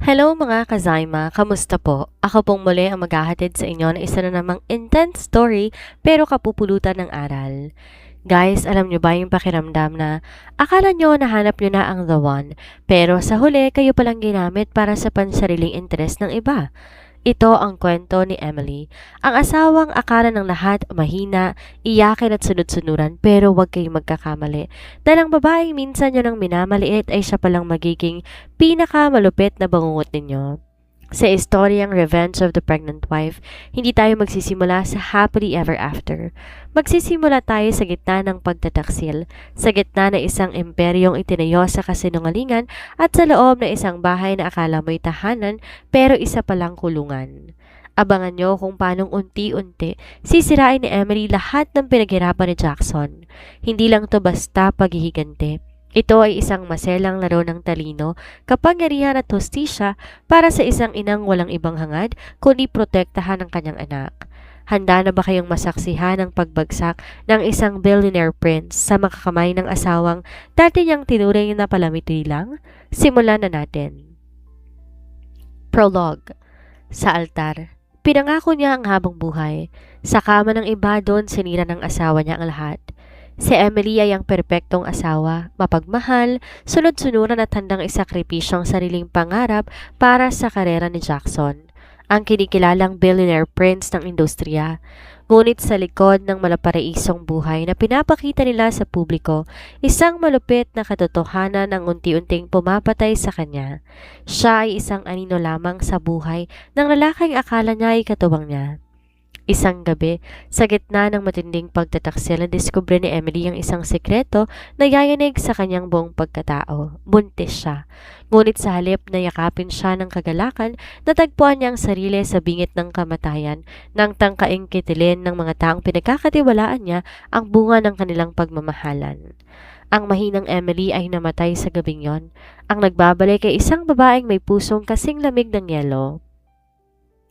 Hello mga kazaima, kamusta po? Ako pong muli ang maghahatid sa inyo ng isa na namang intense story pero kapupulutan ng aral. Guys, alam nyo ba yung pakiramdam na akala nyo nahanap nyo na ang the one, pero sa huli kayo palang ginamit para sa pansariling interes ng iba? Ito ang kwento ni Emily, ang asawang akala ng lahat mahina, iyakin at sunod-sunuran pero huwag kayong magkakamali. Dahil ang babaeng minsan nyo nang minamaliit ay siya palang magiging pinakamalupit na bangungot ninyo. Sa istoryang Revenge of the Pregnant Wife, hindi tayo magsisimula sa happily ever after. Magsisimula tayo sa gitna ng pagtataksil, sa gitna ng isang imperyong itinayo sa kasinungalingan at sa loob ng isang bahay na akala mo'y tahanan pero isa palang kulungan. Abangan nyo kung paanong unti-unti sisirain ni Emily lahat ng pinaghirapan ni Jackson. Hindi lang to basta paghihiganti. Ito ay isang maselang laro ng talino, kapangyarihan at hustisya para sa isang inang walang ibang hangad kundi protektahan ang kanyang anak. Handa na ba kayong masaksihan ang pagbagsak ng isang billionaire prince sa makakamay ng asawang dati niyang tinuring na palamiti lang? Simulan na natin. Prologue. Sa altar, pinangako niya ang habang buhay. Sa kama ng iba doon sinira ng asawa niya ang lahat. Si Emily ay ang perpektong asawa, mapagmahal, sunod-sunuran at handang isakripisyo ang sariling pangarap para sa karera ni Jackson, ang kinikilalang billionaire prince ng industriya. Ngunit sa likod ng malaparaisong buhay na pinapakita nila sa publiko, isang malupit na katotohanan ang unti-unting pumapatay sa kanya. Siya ay isang anino lamang sa buhay ng lalaking akala niya ay katuwang niya. Isang gabi, sa gitna ng matinding pagtataksil, nadiskubre ni Emily ang isang sekreto na yayanig sa kanyang buong pagkatao. Buntis siya. Ngunit sa halip na yakapin siya ng kagalakan, natagpuan niya ang sarili sa bingit ng kamatayan nang tangkaing kitilin ng mga taong pinagkakatiwalaan niya ang bunga ng kanilang pagmamahalan. Ang mahinang Emily ay namatay sa gabing yon. Ang nagbabalik ay isang babaeng may pusong kasing lamig ng yelo.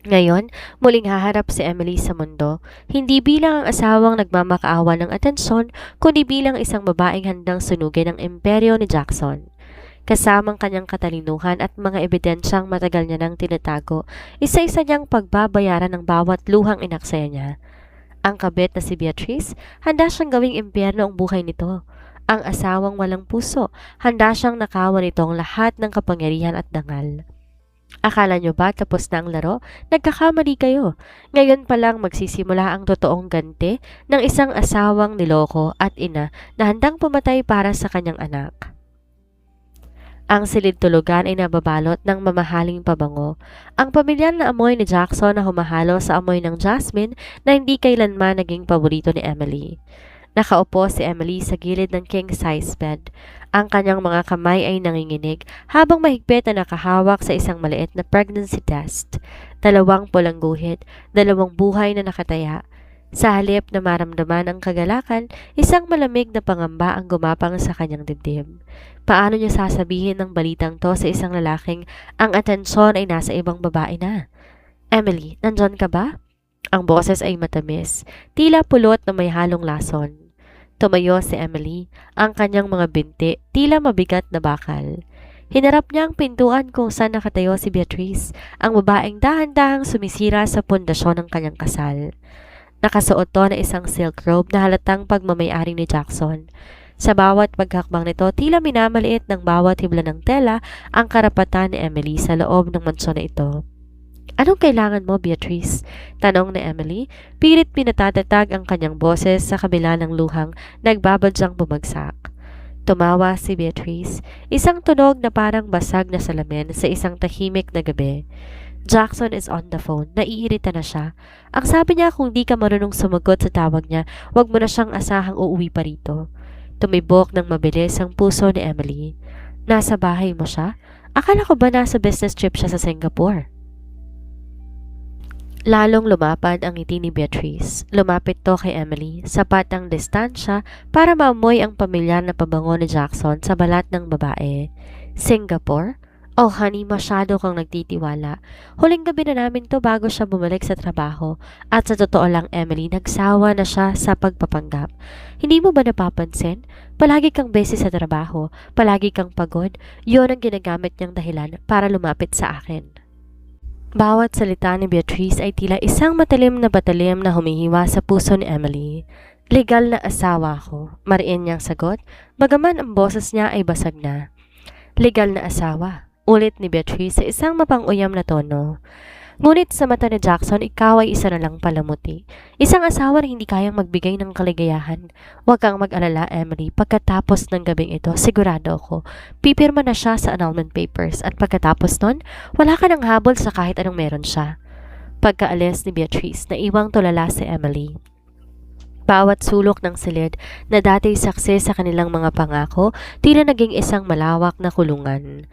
Ngayon, muling haharap si Emily sa mundo, hindi bilang ang asawang nagmamakaawa ng atensyon, kundi bilang isang babaeng handang sunugin ang imperyo ni Jackson. Kasamang kanyang katalinuhan at mga ebidensyang matagal niya nang tinatago, isa-isa niyang pagbabayaran ng bawat luhang inaksaya niya. Ang kabit na si Beatrice, handa siyang gawing impyerno ang buhay nito. Ang asawang walang puso, handa siyang nakawan nito ang lahat ng kapangyarihan at dangal. Akala nyo ba tapos na ang laro? Nagkakamali kayo. Ngayon pa lang magsisimula ang totoong ganti ng isang asawang niloko at ina na handang pumatay para sa kanyang anak. Ang silid tulugan ay nababalot ng mamahaling pabango. Ang pamilyar na amoy ni Jackson na humahalo sa amoy ng jasmine na hindi kailanman naging paborito ni Emily. Nakaupo si Emily sa gilid ng king-size bed. Ang kanyang mga kamay ay nanginginig habang mahigpit na nakahawak sa isang maliit na pregnancy test. 2 pulang guhit, 2 buhay na nakataya. Sa halip na maramdaman ang kagalakan, isang malamig na pangamba ang gumapang sa kanyang dibdib. Paano niya sasabihin ng balitang to sa isang lalaking ang atensyon ay nasa ibang babae na? Emily, nandyan ka ba? Ang boses ay matamis, tila pulot na may halong lason. Tumayo si Emily, ang kanyang mga binti, tila mabigat na bakal. Hinarap niya ang pintuan kung saan nakatayo si Beatrice, ang babaeng dahan-dahang sumisira sa pundasyon ng kanyang kasal. Nakasuot to na isang silk robe na halatang pagmamayari ni Jackson. Sa bawat paghakbang nito, tila minamaliit ng bawat hibla ng tela ang karapatan ni Emily sa loob ng mansyon na ito. Anong kailangan mo, Beatrice? Tanong ni Emily. Pilit pinatatatag ang kanyang boses sa kabila ng luhang nagbabadyang bumagsak. Tumawa si Beatrice, isang tunog na parang basag na salamin sa isang tahimik na gabi. Jackson is on the phone. Naiirita na siya. Ang sabi niya kung di ka marunong sumagot sa tawag niya, wag mo na siyang asahang uuwi pa rito. Tumibok ng mabilis ang puso ni Emily. Nasa bahay mo siya? Akala ko ba nasa business trip siya sa Singapore? Lalong lumapad ang ngiti ni Beatrice. Lumapit to kay Emily. Sapat ang distansya para maamoy ang pamilyar na pabango ni Jackson sa balat ng babae. Singapore? Oh honey, masyado kang nagtitiwala. Huling gabi na namin to bago siya bumalik sa trabaho. At sa totoo lang, Emily, nagsawa na siya sa pagpapanggap. Hindi mo ba napapansin? Palagi kang busy sa trabaho, palagi kang pagod. Yun ang ginagamit niyang dahilan para lumapit sa akin. Bawat salita ni Beatrice ay tila isang matalim na batalim na humihiwa sa puso ni Emily. Legal na asawa ko, mariin niyang sagot, bagaman ang boses niya ay basag na. Legal na asawa, ulit ni Beatrice sa isang mapang-uyam na tono. Ngunit sa mata ni Jackson, ikaw ay isa na lang palamuti. Isang asawa na hindi kayang magbigay ng kaligayahan. Huwag kang mag-alala, Emily. Pagkatapos ng gabing ito, sigurado ako, pipirma na siya sa annulment papers at pagkatapos nun, wala ka ng habol sa kahit anong meron siya. Pagkaalis ni Beatrice, naiwang tulala si Emily. Bawat sulok ng silid na dati saksi sa kanilang mga pangako, tila naging isang malawak na kulungan.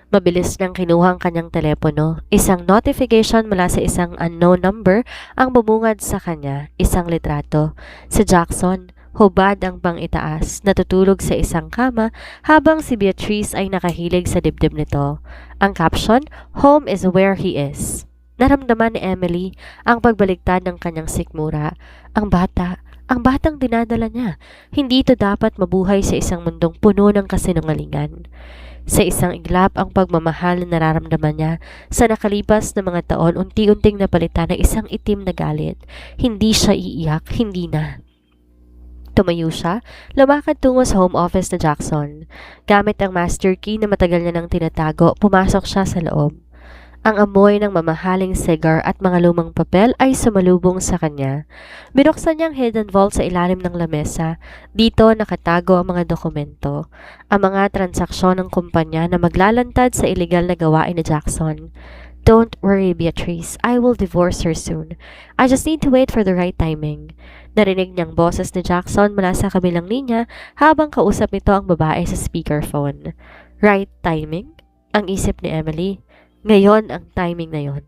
Mabilis niyang kinuha ang kanyang telepono. Isang notification mula sa isang unknown number ang bumungad sa kanya, isang litrato. Si Jackson, hubad ang pang-itaas, natutulog sa isang kama habang si Beatrice ay nakahilig sa dibdib nito. Ang caption, "Home is where he is." Naramdaman ni Emily ang pagbaliktad ng kanyang sikmura. Ang batang dinadala niya, hindi ito dapat mabuhay sa isang mundong puno ng kasinungalingan. Sa isang iglap ang pagmamahal na nararamdaman niya sa nakalipas na mga taon unti-unting napalitan ng isang itim na galit. Hindi siya iiyak, hindi na. Tumayo siya, lumakad tungo sa home office na Jackson. Gamit ang master key na matagal niya nang tinatago, pumasok siya sa loob. Ang amoy ng mamahaling cigar at mga lumang papel ay sumalubong sa kanya. Binuksan niya ang hidden vault sa ilalim ng lamesa. Dito nakatago ang mga dokumento, ang mga transaksyon ng kumpanya na maglalantad sa ilegal na gawain ni Jackson. Don't worry, Beatrice. I will divorce her soon. I just need to wait for the right timing. Narinig niyang boses ni Jackson mula sa kabilang linya habang kausap nito ang babae sa speakerphone. Right timing? Ang isip ni Emily. Ngayon ang timing na yon.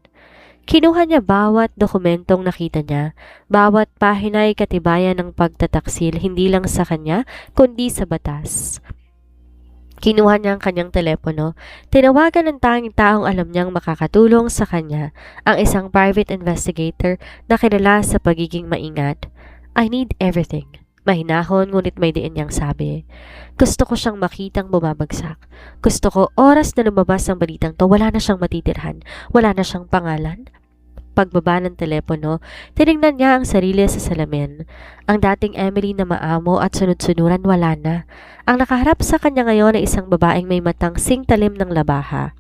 Kinuha niya bawat dokumentong nakita niya, bawat pahina ay katibayan ng pagtataksil hindi lang sa kanya, kundi sa batas. Kinuha niya ang kanyang telepono, tinawagan ng tanging taong alam niyang makakatulong sa kanya, ang isang private investigator na kilala sa pagiging maingat. I need everything. Mahinahon ngunit may diin niyang sabi. Gusto ko siyang makitang bumabagsak. Gusto ko oras na lumabas ang balitang to, wala na siyang matitirhan, wala na siyang pangalan. Pagbaba ng telepono, tinignan niya ang sarili sa salamin. Ang dating Emily na maamo at sunod-sunuran wala na. Ang nakaharap sa kanya ngayon ay isang babaeng may matang singtalim ng labaha.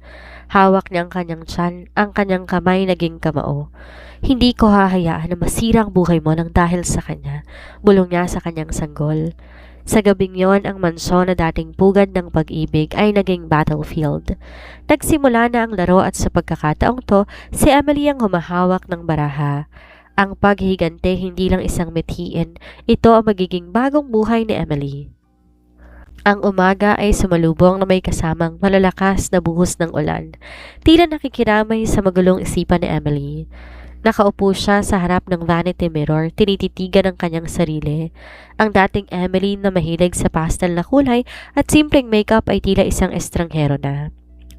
Hawak niya ang kanyang tiyan, ang kanyang kamay naging kamao. Hindi ko hahayaan na masira ang buhay mo nang dahil sa kanya, bulong niya sa kanyang sanggol. Sa gabing yon, ang mansyon na dating pugad ng pag-ibig ay naging battlefield. Nagsimula na ang laro at sa pagkakataong to, si Emily ang humahawak ng baraha. Ang paghigante hindi lang isang mithiin, ito ang magiging bagong buhay ni Emily. Ang umaga ay sumalubong na may kasamang malalakas na buhos ng ulan. Tila nakikiramay sa magulong isipan ni Emily. Nakaupo siya sa harap ng vanity mirror, tinititigan ang kanyang sarili. Ang dating Emily na mahilig sa pastel na kulay at simpleng makeup ay tila isang estranghero na.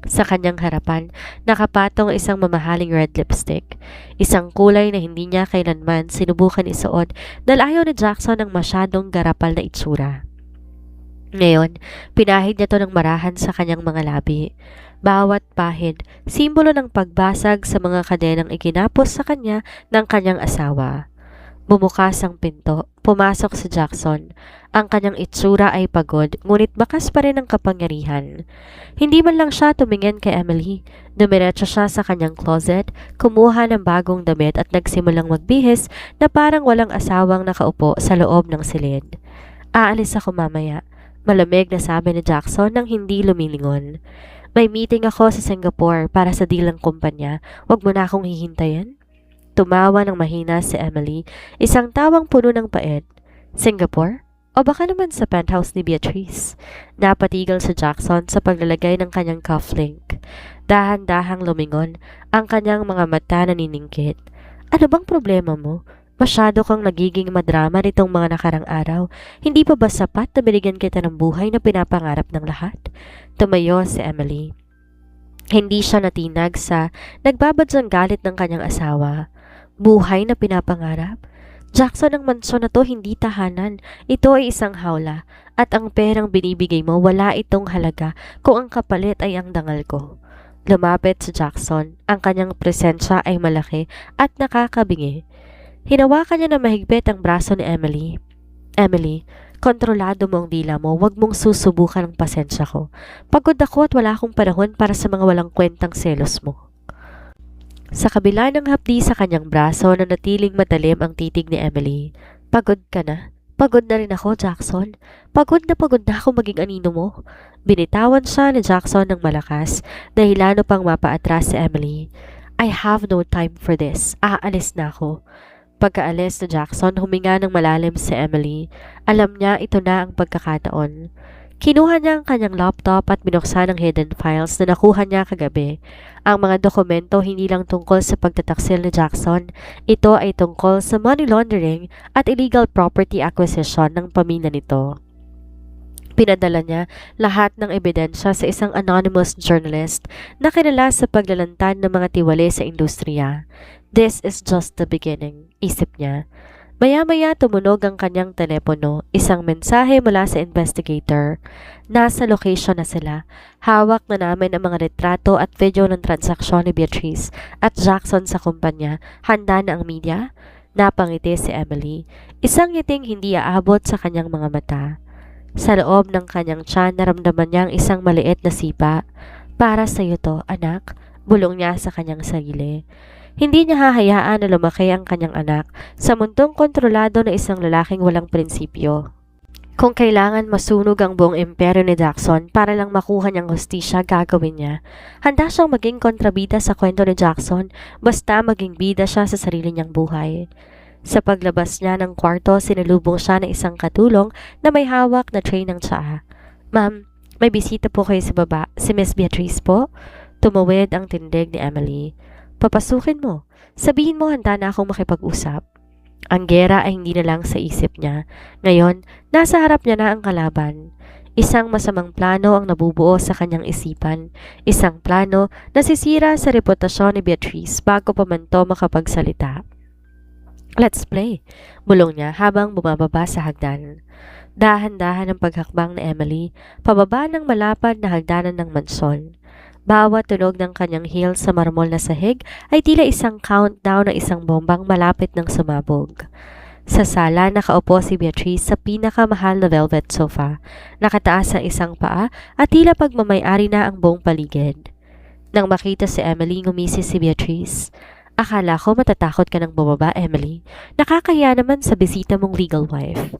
Sa kanyang harapan, nakapatong isang mamahaling red lipstick. Isang kulay na hindi niya kailanman sinubukan isuot dahil ayaw ni Jackson ng masyadong garapal na itsura. Ngayon, pinahid niya to ng marahan sa kanyang mga labi. Bawat pahid, simbolo ng pagbasag sa mga kadenang iginapos sa kanya ng kanyang asawa. Bumukas ang pinto, pumasok si Jackson. Ang kanyang itsura ay pagod, ngunit bakas pa rin ang kapangyarihan. Hindi man lang siya tumingin kay Emily. Dumiretso siya sa kanyang closet, kumuha ng bagong damit at nagsimulang magbihis na parang walang asawang nakaupo sa loob ng silid. Aalis ako mamaya. Malamig na sabi ni Jackson nang hindi lumilingon. May meeting ako sa Singapore para sa dilang kumpanya. Huwag mo na akong hihintayin. Tumawa ng mahina si Emily, isang tawang puno ng pait. Singapore? O baka naman sa penthouse ni Beatrice. Napatigil si Jackson sa paglalagay ng kanyang cufflink. Dahan-dahang lumingon, ang kanyang mga mata naniningkit. Ano bang problema mo? Masyado kang nagiging madrama nitong mga nakarang araw. Hindi pa ba sapat na binigyan kita ng buhay na pinapangarap ng lahat? Tumayo si Emily. Hindi siya natinag sa nagbabadyang galit ng kanyang asawa. Buhay na pinapangarap? Jackson, ang mansyon na to hindi tahanan. Ito ay isang hawla. At ang perang binibigay mo, wala itong halaga kung ang kapalit ay ang dangal ko. Lumapit si Jackson. Ang kanyang presensya ay malaki at nakakabingi. Hinawakan niya na mahigpit ang braso ni Emily. Emily, kontrolado mo ang dila mo. Huwag mong susubukan ang pasensya ko. Pagod ako at wala akong panahon para sa mga walang kwentang selos mo. Sa kabila ng hapdi sa kanyang braso na natiling matalim ang titig ni Emily. Pagod ka na? Pagod na rin ako, Jackson. Pagod na ako maging anino mo. Binitawan siya ni Jackson ng malakas dahil lalo pang mapaatras si Emily. I have no time for this. Aalis na ako. Pagkaalis ni Jackson, huminga ng malalim si Emily. Alam niya ito na ang pagkakataon. Kinuha niya ang kanyang laptop at binuksan ang hidden files na nakuha niya kagabi. Ang mga dokumento hindi lang tungkol sa pagtataksil ni Jackson, ito ay tungkol sa money laundering at illegal property acquisition ng pamilya nito. Pinadala niya lahat ng ebidensya sa isang anonymous journalist na kilala sa paglalantad ng mga tiwali sa industriya. This is just the beginning, isip niya. Maya-maya tumunog ang kanyang telepono, isang mensahe mula sa investigator. Nasa location na sila. Hawak na namin ang mga retrato at video ng transaksyon ni Beatrice at Jackson sa kumpanya. Handa na ang media? Napangiti si Emily. Isang ngiting hindi aabot sa kanyang mga mata. Sa loob ng kanyang tiyan, naramdaman niya ang isang maliit na sipa. Para sa iyo to, anak, bulong niya sa kanyang sarili. Hindi niya hahayaan na lumaki ang kanyang anak sa mundong kontrolado na isang lalaking walang prinsipyo. Kung kailangan masunog ang buong imperyo ni Jackson para lang makuha niyang hustisya, gagawin niya. Handa siyang maging kontrabida sa kwento ni Jackson basta maging bida siya sa sarili niyang buhay. Sa paglabas niya ng kwarto, sinalubong siya ng isang katulong na may hawak na tray ng tsaa. Ma'am, may bisita po kayo sa baba. Si Miss Beatrice po? Tumawid ang tindig ni Emily. Papasukin mo. Sabihin mo handa na akong makipag-usap. Ang gera ay hindi na lang sa isip niya. Ngayon, nasa harap niya na ang kalaban. Isang masamang plano ang nabubuo sa kanyang isipan. Isang plano na sisira sa reputasyon ni Beatrice bago pa man to makapagsalita. Let's play, bulong niya habang bumababa sa hagdan. Dahan-dahan ang paghakbang ni Emily, pababa ng malapad na hagdanan ng mansyon. Bawat tunog ng kanyang heels sa marmol na sahig ay tila isang countdown ng isang bombang malapit ng sumabog. Sa sala, nakaupo si Beatrice sa pinakamahal na velvet sofa. Nakataas ang isang paa at tila pagmamayari na ang buong paligid. Nang makita si Emily, ngumisi si Beatrice. Akala ko matatakot ka ng bumaba, Emily. Nakakaya naman sa bisita mong legal wife.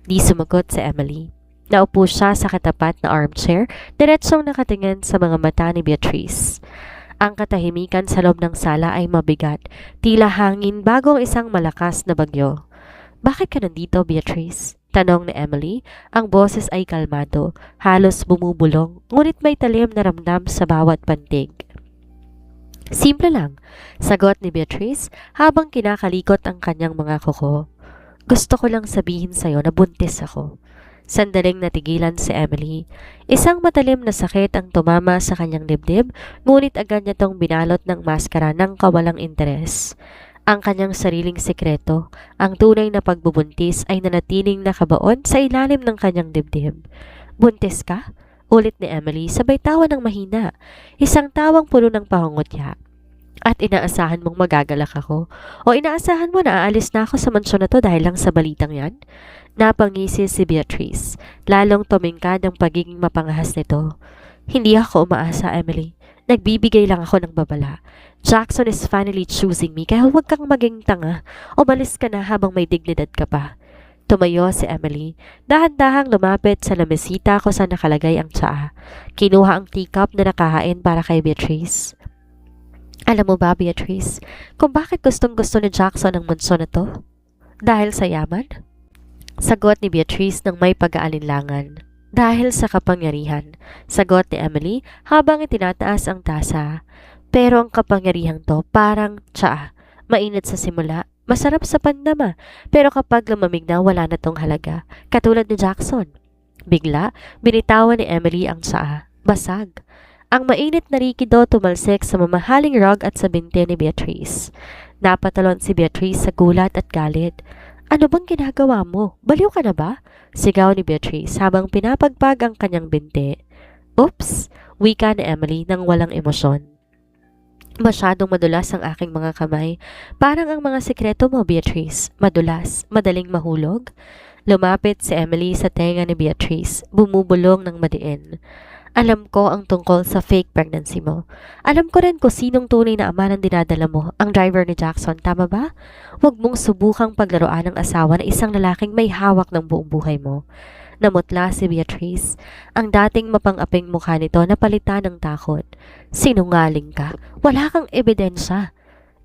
Di sumagot si Emily. Naupo siya sa katapat na armchair, diretsong nakatingin sa mga mata ni Beatrice. Ang katahimikan sa loob ng sala ay mabigat, tila hangin bago ang isang malakas na bagyo. Bakit ka nandito, Beatrice? Tanong ni Emily. Ang boses ay kalmado, halos bumubulong, ngunit may talim na ramdam sa bawat pantig. Simple lang, sagot ni Beatrice habang kinakalikot ang kanyang mga kuko. Gusto ko lang sabihin sa'yo na buntis ako. Sandaling natigilan si Emily. Isang matalim na sakit ang tumama sa kanyang dibdib, ngunit agad niya tong binalot ng maskara ng kawalang interes. Ang kanyang sariling sekreto, ang tunay na pagbubuntis ay nanatiling nakabaon sa ilalim ng kanyang dibdib. Buntis ka? Ulit ni Emily sabay tawa ng mahina, isang tawang puno ng pangungutya. At inaasahan mong magagalak ako? O inaasahan mo na aalis na ako sa mansyon na to dahil lang sa balitang yan? Napangisi si Beatrice, lalong tumingkad ang pagiging mapangahas nito. Hindi ako umaasa, Emily. Nagbibigay lang ako ng babala. Jackson is finally choosing me, kaya huwag kang maging tanga. Umalis ka na habang may dignidad ka pa. Tumayo si Emily. Dahan-dahang lumapit sa lamesita kung saan nakalagay ang tsaa. Kinuha ang teacup na nakahain para kay Beatrice. Alam mo ba, Beatrice, kung bakit gustong-gusto ni Jackson ang mansyon na to? Dahil sa yaman? Sagot ni Beatrice ng may pag-aalinlangan. Dahil sa kapangyarihan, sagot ni Emily habang itinataas ang tasa. Pero ang kapangyarihan to parang tsaa. Mainit sa simula, masarap sa pandama, pero kapag lumamig na wala na tong halaga, katulad ni Jackson. Bigla, binitawan ni Emily ang tsaa. Basag. Ang mainit na rikido tumalsik sa mamahaling rug at sa binti ni Beatrice. Napatalon si Beatrice sa gulat at galit. Ano bang ginagawa mo? Baliw ka na ba? Sigaw ni Beatrice habang pinapagpag ang kanyang binti. Oops! Wika ni Emily nang walang emosyon. Masyadong madulas ang aking mga kamay. Parang ang mga sikreto mo, Beatrice. Madulas, madaling mahulog. Lumapit si Emily sa tenga ni Beatrice, bumubulong ng madiin. Alam ko ang tungkol sa fake pregnancy mo. Alam ko rin kung sinong tunay na ama ng dinadala mo, ang driver ni Jackson, tama ba? Huwag mong subukang paglaruan ng asawa na isang lalaking may hawak ng buong buhay mo. Namutla si Beatrice. Ang dating mapang-aping mukha nito napalitan ng takot. Sinungaling ka. Wala kang ebidensya.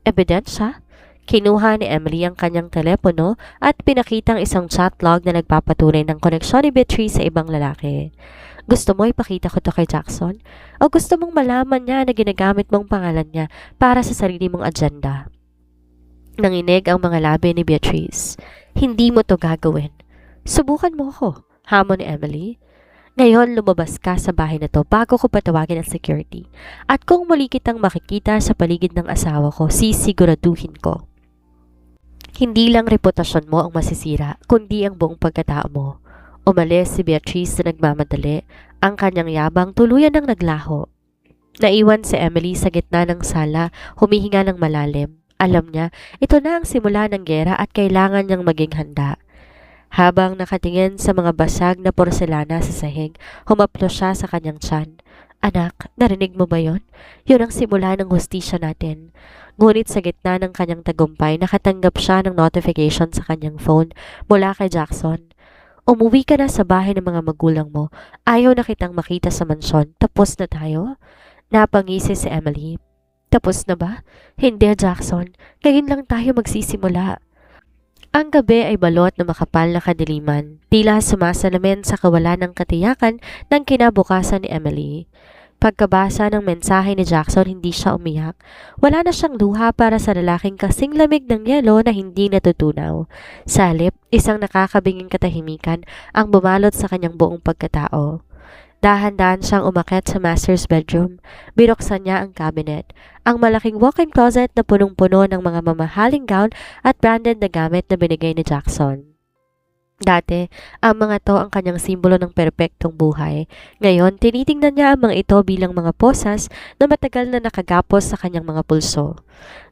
Ebidensya? Kinuha ni Emily ang kanyang telepono at pinakitang isang chat log na nagpapatunay ng koneksyon ni Beatrice sa ibang lalaki. Gusto mo ipakita ko to kay Jackson? O gusto mong malaman niya na ginagamit mong pangalan niya para sa sarili mong agenda? Nanginig ang mga labi ni Beatrice. Hindi mo to gagawin. Subukan mo ako, hamon ni Emily. Ngayon lumabas ka sa bahay na to bago ko patawagin ang security. At kung muli kitang makikita sa paligid ng asawa ko, sisiguraduhin ko. Hindi lang reputasyon mo ang masisira, kundi ang buong pagkatao mo. Umalis si Beatrice na nagmamadali. Ang kanyang yabang tuluyan ng naglaho. Naiwan si Emily sa gitna ng sala, humihinga ng malalim. Alam niya, ito na ang simula ng gera at kailangan niyang maging handa. Habang nakatingin sa mga basag na porselana sa sahig, humaplo siya sa kanyang tiyan. Anak, narinig mo ba yon? Yun ang simula ng hustisya natin. Ngunit sa gitna ng kanyang tagumpay, nakatanggap siya ng notification sa kanyang phone mula kay Jackson. Umuwi ka na sa bahay ng mga magulang mo. Ayaw na kitang makita sa mansyon. Tapos na tayo? Napangisi si Emily. Tapos na ba? Hindi, Jackson. Ngayon lang tayo magsisimula. Ang gabi ay balot na makapal na kadiliman. Tila sumasalamin sa kawalan ng katiyakan ng kinabukasan ni Emily. Pagkabasa ng mensahe ni Jackson, hindi siya umiyak. Wala na siyang luha para sa lalaking kasing lamig ng yelo na hindi natutunaw. Sa halip, isang nakakabinging katahimikan ang bumalot sa kanyang buong pagkatao. Dahan-dahan siyang umakyat sa master's bedroom. Binuksan niya ang cabinet. Ang malaking walk-in closet na punong-puno ng mga mamahaling gown at branded na gamit na binigay ni Jackson. Dati, ang mga to ang kanyang simbolo ng perpektong buhay. Ngayon, tinitingnan niya ang mga ito bilang mga posas na matagal na nakagapos sa kanyang mga pulso.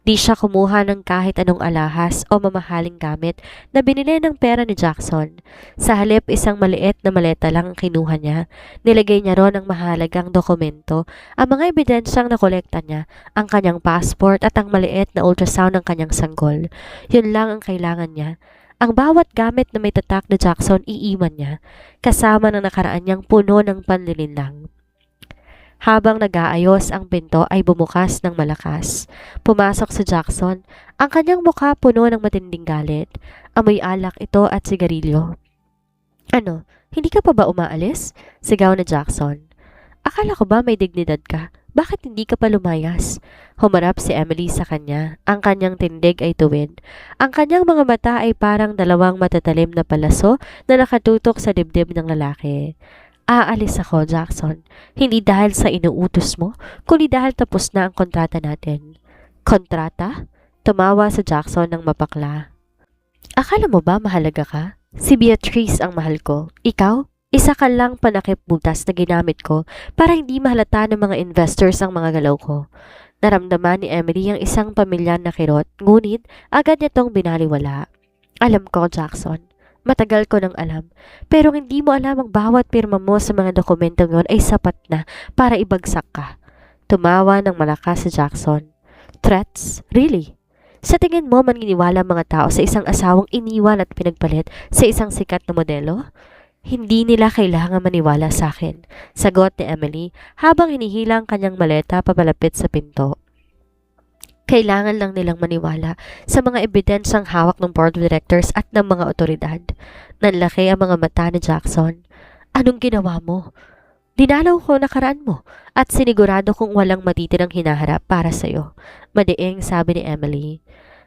Di siya kumuha ng kahit anong alahas o mamahaling gamit na binili ng pera ni Jackson. Sa halip, isang maliit na maleta lang ang kinuha niya. Nilagay niya ron ang mahalagang dokumento, ang mga ebidensyang nakolekta niya, ang kanyang passport at ang maliit na ultrasound ng kanyang sanggol. Yun lang ang kailangan niya. Ang bawat gamit na may tatak na Jackson iiwan niya, kasama ng nakaraan niyang puno ng panlilinlang. Habang nag-aayos ang pinto ay bumukas ng malakas. Pumasok si Jackson, ang kanyang mukha puno ng matinding galit. Amoy alak ito at sigarilyo. Ano, hindi ka pa ba umaalis? Sigaw ni Jackson. Akala ko ba may dignidad ka? Bakit hindi ka pa lumayas? Humarap si Emily sa kanya. Ang kanyang tindig ay tuwid. Ang kanyang mga mata ay parang dalawang matatalim na palaso na nakatutok sa dibdib ng lalaki. Aalis ako, Jackson. Hindi dahil sa inuutos mo, kundi dahil tapos na ang kontrata natin. Kontrata? Tumawa sa Jackson ng mapakla. Akala mo ba mahalaga ka? Si Beatrice ang mahal ko. Ikaw? Isa ka lang panakip butas na ginamit ko para hindi mahalata ng mga investors ang mga galaw ko. Naramdaman ni Emily ang isang pamilyan na kirot, ngunit agad nitong binaliwala. Alam ko, Jackson. Matagal ko nang alam. Pero hindi mo alam ang bawat pirma mo sa mga dokumentong yon ay sapat na para ibagsak ka. Tumawa ng malakas si Jackson. Threats? Really? Sa tingin mo maniniwala mga tao sa isang asawang iniwan at pinagpalit sa isang sikat na modelo? Hindi nila kailangan maniwala sa akin, sagot ni Emily habang hinihila ang kanyang maleta papalapit sa pinto. Kailangan lang nilang maniwala sa mga ebidensyang hawak ng board of directors at ng mga otoridad. Nanlaki ang mga mata ni Jackson. Anong ginawa mo? Dinalaw ko nakaraan mo at sinigurado kong walang matitirang hinaharap para sa'yo. Madiing sabi ni Emily.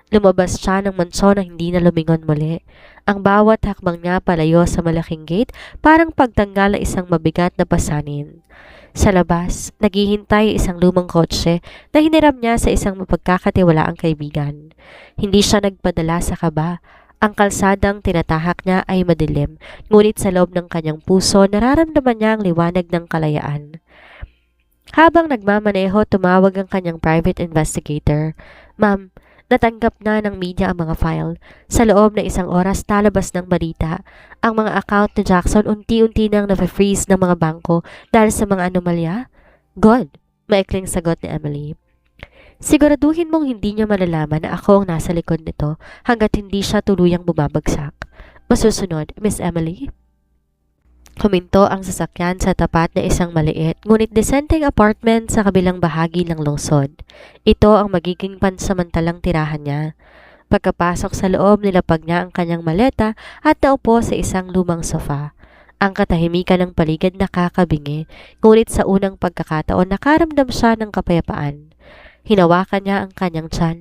Lumabas siya ng mansyon na hindi na lumingon muli. Ang bawat hakbang niya palayo sa malaking gate parang pagtanggal ng isang mabigat na pasanin. Sa labas, naghihintay isang lumang kotse na hiniram niya sa isang mapagkakatiwalaang kaibigan. Hindi siya nagpadala sa kaba. Ang kalsadang tinatahak niya ay madilim, ngunit sa loob ng kanyang puso nararamdaman niya ang liwanag ng kalayaan. Habang nagmamaneho, tumawag ang kanyang private investigator. Ma'am, natanggap na ng media ang mga file. Sa loob ng isang oras lalabas ng balita. Ang mga account ni Jackson unti-unti nang na-freeze ng mga bangko dahil sa mga anomalya. Good, maikling sagot ni Emily. Siguraduhin mong hindi niya malalaman na ako ang nasa likod nito hanggat hindi siya tuluyang bumabagsak. Masusunod, Miss Emily? Huminto ang sasakyan sa tapat na isang maliit ngunit desenteng apartment sa kabilang bahagi ng lungsod. Ito ang magiging pansamantalang tirahan niya. Pagkapasok sa loob, nilapag niya ang kanyang maleta at naupo sa isang lumang sofa. Ang katahimikan ng paligid nakakabingi, ngunit sa unang pagkakataon nakaramdam siya ng kapayapaan. Hinawakan niya ang kanyang tiyan.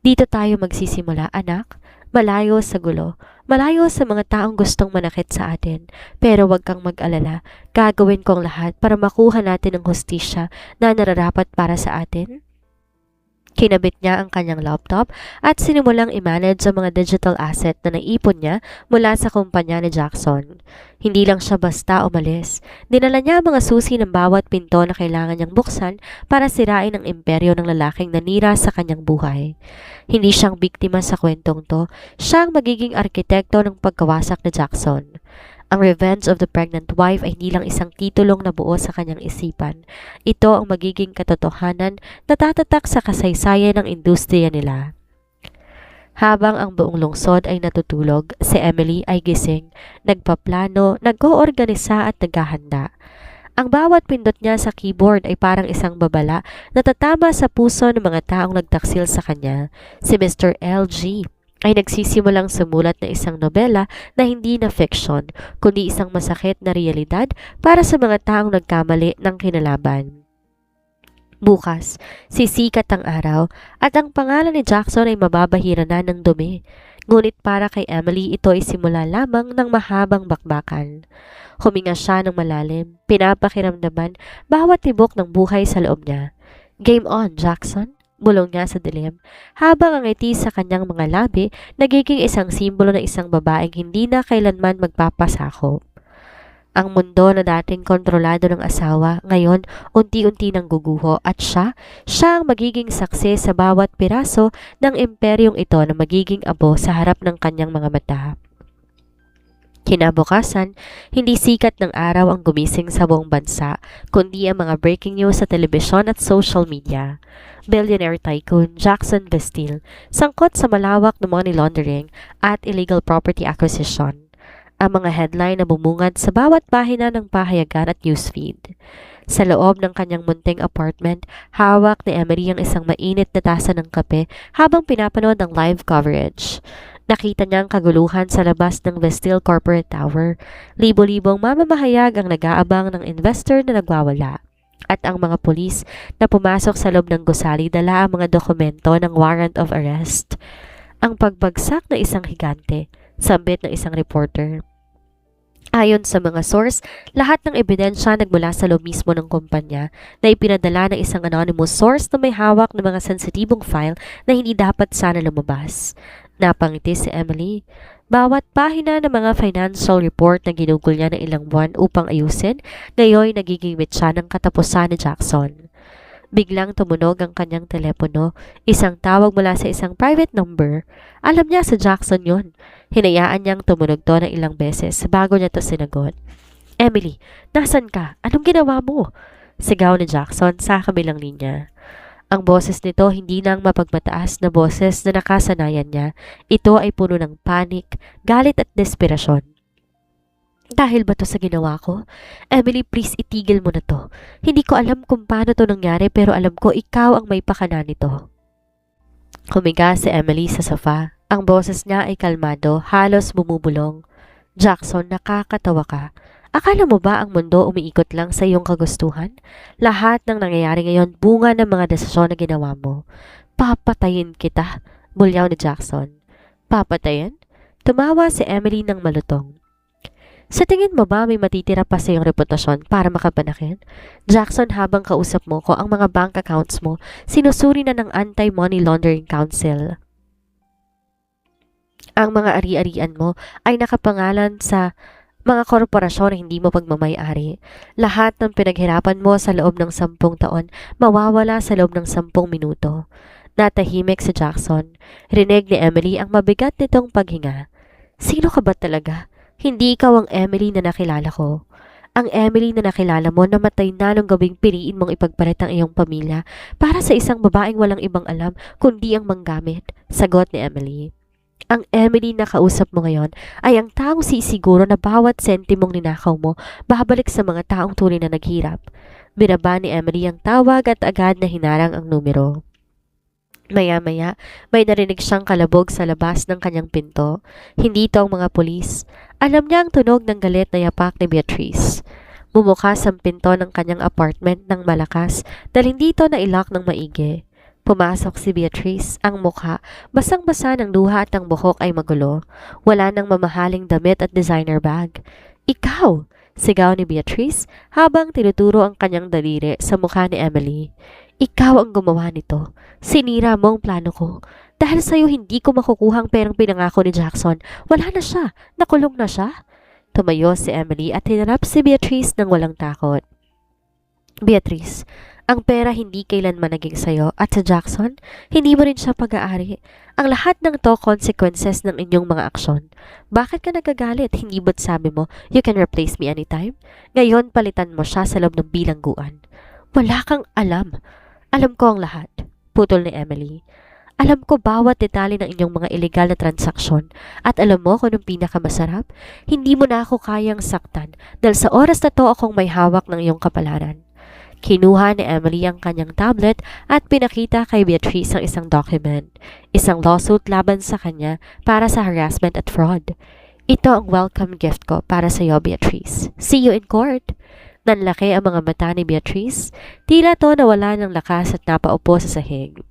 Dito tayo magsisimula, anak. Malayo sa gulo. Malayo sa mga taong gustong manakit sa atin. Pero huwag kang mag-alala. Gagawin ko ang lahat para makuha natin ang hustisya na nararapat para sa atin. Kinabit niya ang kanyang laptop at sinimulang i-manage ang mga digital asset na naipon niya mula sa kumpanya ni Jackson. Hindi lang siya basta umalis. Dinala niya ang mga susi ng bawat pinto na kailangan niyang buksan para sirain ang imperyo ng lalaking nanira sa kanyang buhay. Hindi siyang biktima sa kwentong to, siya ang magiging arkitekto ng pagkawasak ni Jackson. Ang Revenge of the Pregnant Wife ay hindi lang isang titulong nabuo sa kanyang isipan. Ito ang magiging katotohanan na tatatak sa kasaysayan ng industriya nila. Habang ang buong lungsod ay natutulog, si Emily ay gising, nagpaplano, nag-oorganisa at naghahanda. Ang bawat pindot niya sa keyboard ay parang isang babala na tatama sa puso ng mga taong nagtaksil sa kanya. Si Mr. LG ay nagsisimulang sumulat na isang nobela na hindi na fiction, kundi isang masakit na realidad para sa mga taong nagkamali ng kinalaban. Bukas, sisikat ang araw at ang pangalan ni Jackson ay mababahira na ng dumi. Ngunit para kay Emily, ito ay simula lamang ng mahabang bakbakan. Huminga siya ng malalim, pinapakiramdaman bawat tibok ng buhay sa loob niya. Game on, Jackson! Bulong niya sa dilim, habang ang ngiti sa kanyang mga labi nagiging isang simbolo ng isang babaeng hindi na kailanman magpapasakop. Ang mundo na dating kontrolado ng asawa, ngayon unti-unti nang guguho at siya ang magiging saksi sa bawat piraso ng imperyong ito na magiging abo sa harap ng kanyang mga mata. Kinabukasan, hindi sikat ng araw ang gumising sa buong bansa, kundi ang mga breaking news sa telebisyon at social media. Billionaire tycoon Jackson Bastille, sangkot sa malawak na money laundering at illegal property acquisition. Ang mga headline na bumungad sa bawat pahina ng pahayagan at newsfeed. Sa loob ng kanyang munting apartment, hawak ni Emery ang isang mainit na tasa ng kape habang pinapanood ang live coverage. Nakita niya ang kaguluhan sa labas ng Bastille Corporate Tower. Libo-libong mamamahayag ang nag-aabang ng investor na nagwawala. At ang mga pulis na pumasok sa loob ng gusali dala ang mga dokumento ng warrant of arrest. Ang pagbagsak ng isang higante, sambit ng isang reporter. Ayon sa mga source, lahat ng ebidensya nagmula sa loob mismo ng kumpanya na ipinadala ng isang anonymous source na may hawak ng mga sensitibong file na hindi dapat sana lumabas. Napangiti si Emily. Bawat pahina ng mga financial report na ginugol niya ng ilang buwan upang ayusin, ngayon nagiging mitsa ng katapusan ni Jackson. Biglang tumunog ang kanyang telepono, isang tawag mula sa isang private number. Alam niya sa Jackson yon. Hinayaan niyang tumunog to ng ilang beses bago niya to sinagot. Emily, nasan ka? Anong ginawa mo? Sigaw ni Jackson sa kabilang linya. Ang boses nito hindi nang mapagmataas na boses na nakasanayan niya. Ito ay puno ng panik, galit at desperasyon. Dahil ba to sa ginawa ko? Emily, please itigil mo na to. Hindi ko alam kung paano to nangyari pero alam ko ikaw ang may pakana nito. Humiga si Emily sa sofa. Ang boses niya ay kalmado, halos bumubulong. Jackson, nakakatawa ka. Akala mo ba ang mundo umiikot lang sa iyong kagustuhan? Lahat ng nangyayari ngayon bunga ng mga desisyon na ginawa mo. Papatayin kita, bulyaw ni Jackson. Papatayin? Tumawa si Emily ng malutong. Sa tingin mo ba may matitira pa sa iyong reputasyon para makapanakit? Jackson, habang kausap mo ko ang mga bank accounts mo, sinusuri na ng Anti-Money Laundering Council. Ang mga ari-arian mo ay nakapangalan sa mga korporasyon na hindi mo pagmamayari. Lahat ng pinaghirapan mo sa loob ng 10 taon, mawawala sa loob ng 10 minuto. Natahimik si Jackson. Rinig ni Emily ang mabigat nitong paghinga. Sino ka ba talaga? Hindi ikaw ang Emily na nakilala ko. Ang Emily na nakilala mo namatay na nung gawing piliin mong ipagpalit ang iyong pamilya para sa isang babaeng walang ibang alam kundi ang manggamit, sagot ni Emily. Ang Emily na kausap mo ngayon ay ang taong sisiguro na bawat sentimong ninakaw mo babalik sa mga taong tunay na naghirap. Binaba ni Emily ang tawag at agad na hinarang ang numero. Maya-maya, may narinig siyang kalabog sa labas ng kanyang pinto. Hindi ito ang mga pulis. Alam niya ang tunog ng galit na yapak ni Beatrice. Bumukas ang pinto ng kanyang apartment ng malakas dahil hindi ito na-ilock ng maigi. Pumasok si Beatrice, ang mukha, basang-basa ng luha at ang buhok ay magulo. Wala nang mamahaling damit at designer bag. Ikaw! Sigaw ni Beatrice habang tinuturo ang kanyang daliri sa mukha ni Emily. Ikaw ang gumawa nito. Sinira mo ang plano ko. Dahil sa'yo hindi ko makukuhang perang pinangako ni Jackson. Wala na siya. Nakulong na siya. Tumayo si Emily at hinarap si Beatrice ng walang takot. Beatrice, ang pera hindi kailanman naging sayo at sa Jackson, hindi mo rin siya pag-aari. Ang lahat ng to consequences ng inyong mga aksyon. Bakit ka nagagalit? Hindi ba't sabi mo, you can replace me anytime? Ngayon palitan mo siya sa loob ng bilangguan. Wala kang alam. Alam ko ang lahat. Putol ni Emily. Alam ko bawat detalye ng inyong mga illegal na transaksyon at alam mo kung anong pinakamasarap? Hindi mo na ako kayang saktan dahil sa oras na to akong may hawak ng iyong kapalaran. Kinuha ni Emily ang kanyang tablet at pinakita kay Beatrice ang isang document, isang lawsuit laban sa kanya para sa harassment at fraud. Ito ang welcome gift ko para sa iyo, Beatrice. See you in court. Nanlaki ang mga mata ni Beatrice, tila to nawala ng lakas at napaupo sa sahig.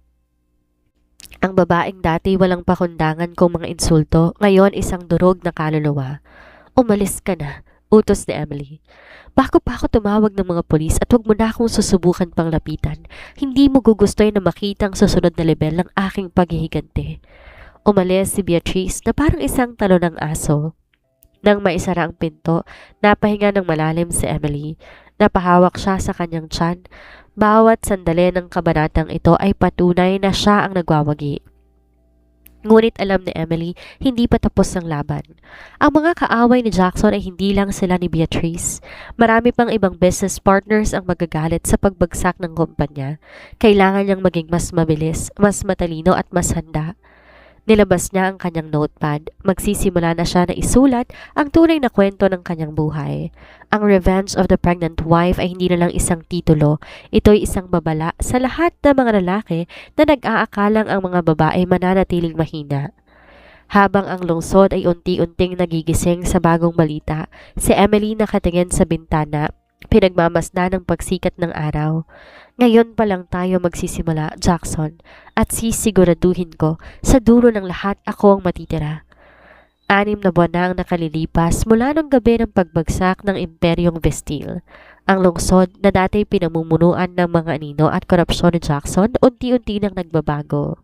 Ang babaeng dati walang pakundangan kung mga insulto, ngayon isang durog na kaluluwa. Umalis ka na, utos ni Emily. Bago pa ako tumawag ng mga polis at huwag mo na akong susubukan pang lapitan, hindi mo gugustuhin na makita ang susunod na level ng aking paghihiganti. Umalis si Beatrice na parang isang talo ng aso. Nang maisara ang pinto, napahinga ng malalim si Emily. Napahawak siya sa kanyang tiyan. Bawat sandali ng kabanatang ito ay patunay na siya ang nagwawagi. Ngunit alam ni Emily, hindi pa tapos ang laban. Ang mga kaaway ni Jackson ay hindi lang sila ni Beatrice. Marami pang ibang business partners ang magagalit sa pagbagsak ng kumpanya. Kailangan niyang maging mas mabilis, mas matalino at mas handa. Nilabas niya ang kanyang notepad. Magsisimula na siya na isulat ang tunay na kwento ng kanyang buhay. Ang Revenge of the Pregnant Wife ay hindi na lang isang titulo. Ito'y isang babala sa lahat ng mga lalaki na nag-aakalang ang mga babae mananatiling mahina. Habang ang lungsod ay unti-unting nagigising sa bagong balita, si Emily nakatingin sa bintana, pinagmamasdan ng pagsikat ng araw. Ngayon pa lang tayo magsisimula, Jackson, at sisiguraduhin ko sa dulo ng lahat ako ang matitira. 6 na buwan na ang nakalilipas mula ng gabi ng pagbagsak ng Imperyong Vestil. Ang lungsod na dati pinamumunuan ng mga anino at korupsyon ni Jackson unti-unti nang nagbabago.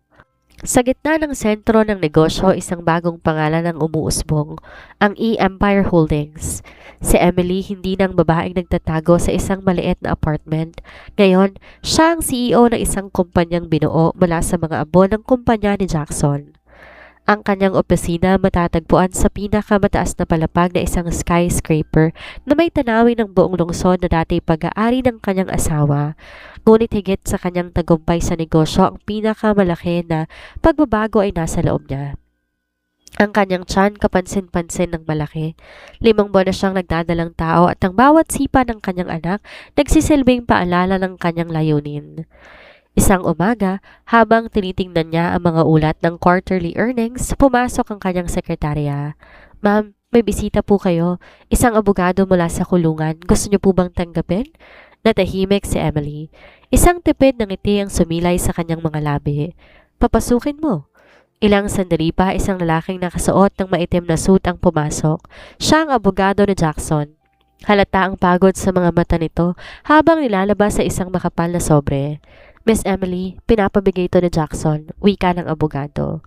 Sa gitna ng sentro ng negosyo, isang bagong pangalan ang umuusbong, ang E-Empire Holdings. Si Emily hindi nang babaeng nagtatago sa isang maliit na apartment. Ngayon, siya ang CEO ng isang kumpanyang binuo mula sa mga abo ng kumpanya ni Jackson. Ang kanyang opisina matatagpuan sa pinakamataas na palapag na isang skyscraper na may tanawin ng buong lungsod na dati pag-aari ng kanyang asawa. Ngunit higit sa kanyang tagumpay sa negosyo, ang pinakamalaki na pagbabago ay nasa loob niya. Ang kanyang tiyan kapansin-pansin ng malaki. 5 buwan na siyang nagdadalang tao at ang bawat sipa ng kanyang anak nagsisilbing paalala ng kanyang layunin. Isang umaga, habang tinitingnan niya ang mga ulat ng quarterly earnings, pumasok ang kanyang sekretarya. Ma'am, may bisita po kayo. Isang abogado mula sa kulungan. Gusto niyo po bang tanggapin? Natahimik si Emily. Isang tipid ng ngiti ang sumilay sa kanyang mga labi. Papasukin mo. Ilang sandali pa isang lalaking nakasuot ng maitim na suit ang pumasok. Siya ang abogado ni Jackson. Halata ang pagod sa mga mata nito habang nilalabas sa isang makapal na sobre. Miss Emily, pinapabigay ito ni Jackson, wika ng abogado.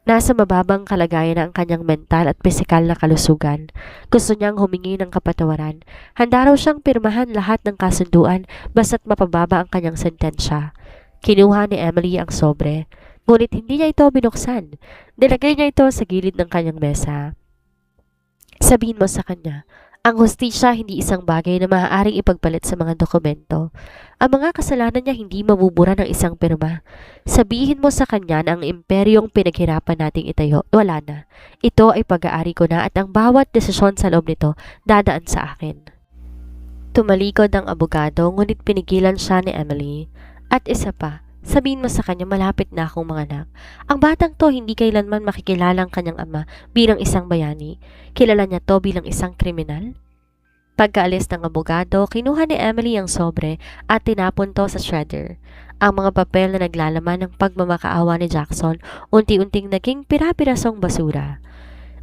Nasa mababang kalagayan na ang kanyang mental at pisikal na kalusugan. Gusto niyang humingi ng kapatawaran. Handa raw siyang pirmahan lahat ng kasunduan basta't mapababa ang kanyang sentensya. Kinuha ni Emily ang sobre. Ngunit hindi niya ito binuksan. Nilagay niya ito sa gilid ng kanyang mesa. Sabihin mo sa kanya, ang hustisya hindi isang bagay na maaaring ipagpalit sa mga dokumento. Ang mga kasalanan niya hindi mabubura ng isang pirma. Sabihin mo sa kanya na ang imperyong pinaghirapan nating itayo, wala na. Ito ay pag-aari ko na at ang bawat desisyon sa loob nito dadaan sa akin. Tumalikod ang abogado ngunit pinigilan siya ni Emily. At isa pa, sabihin mo sa kanya malapit na akong manganak. Ang batang to hindi kailanman makikilala ang kanyang ama bilang isang bayani. Kilala niya to bilang isang kriminal. Pagkaalis ng abogado, kinuha ni Emily ang sobre at tinapon to sa shredder. Ang mga papel na naglalaman ng pagmamakaawa ni Jackson unti-unting naging pira-pirasong basura.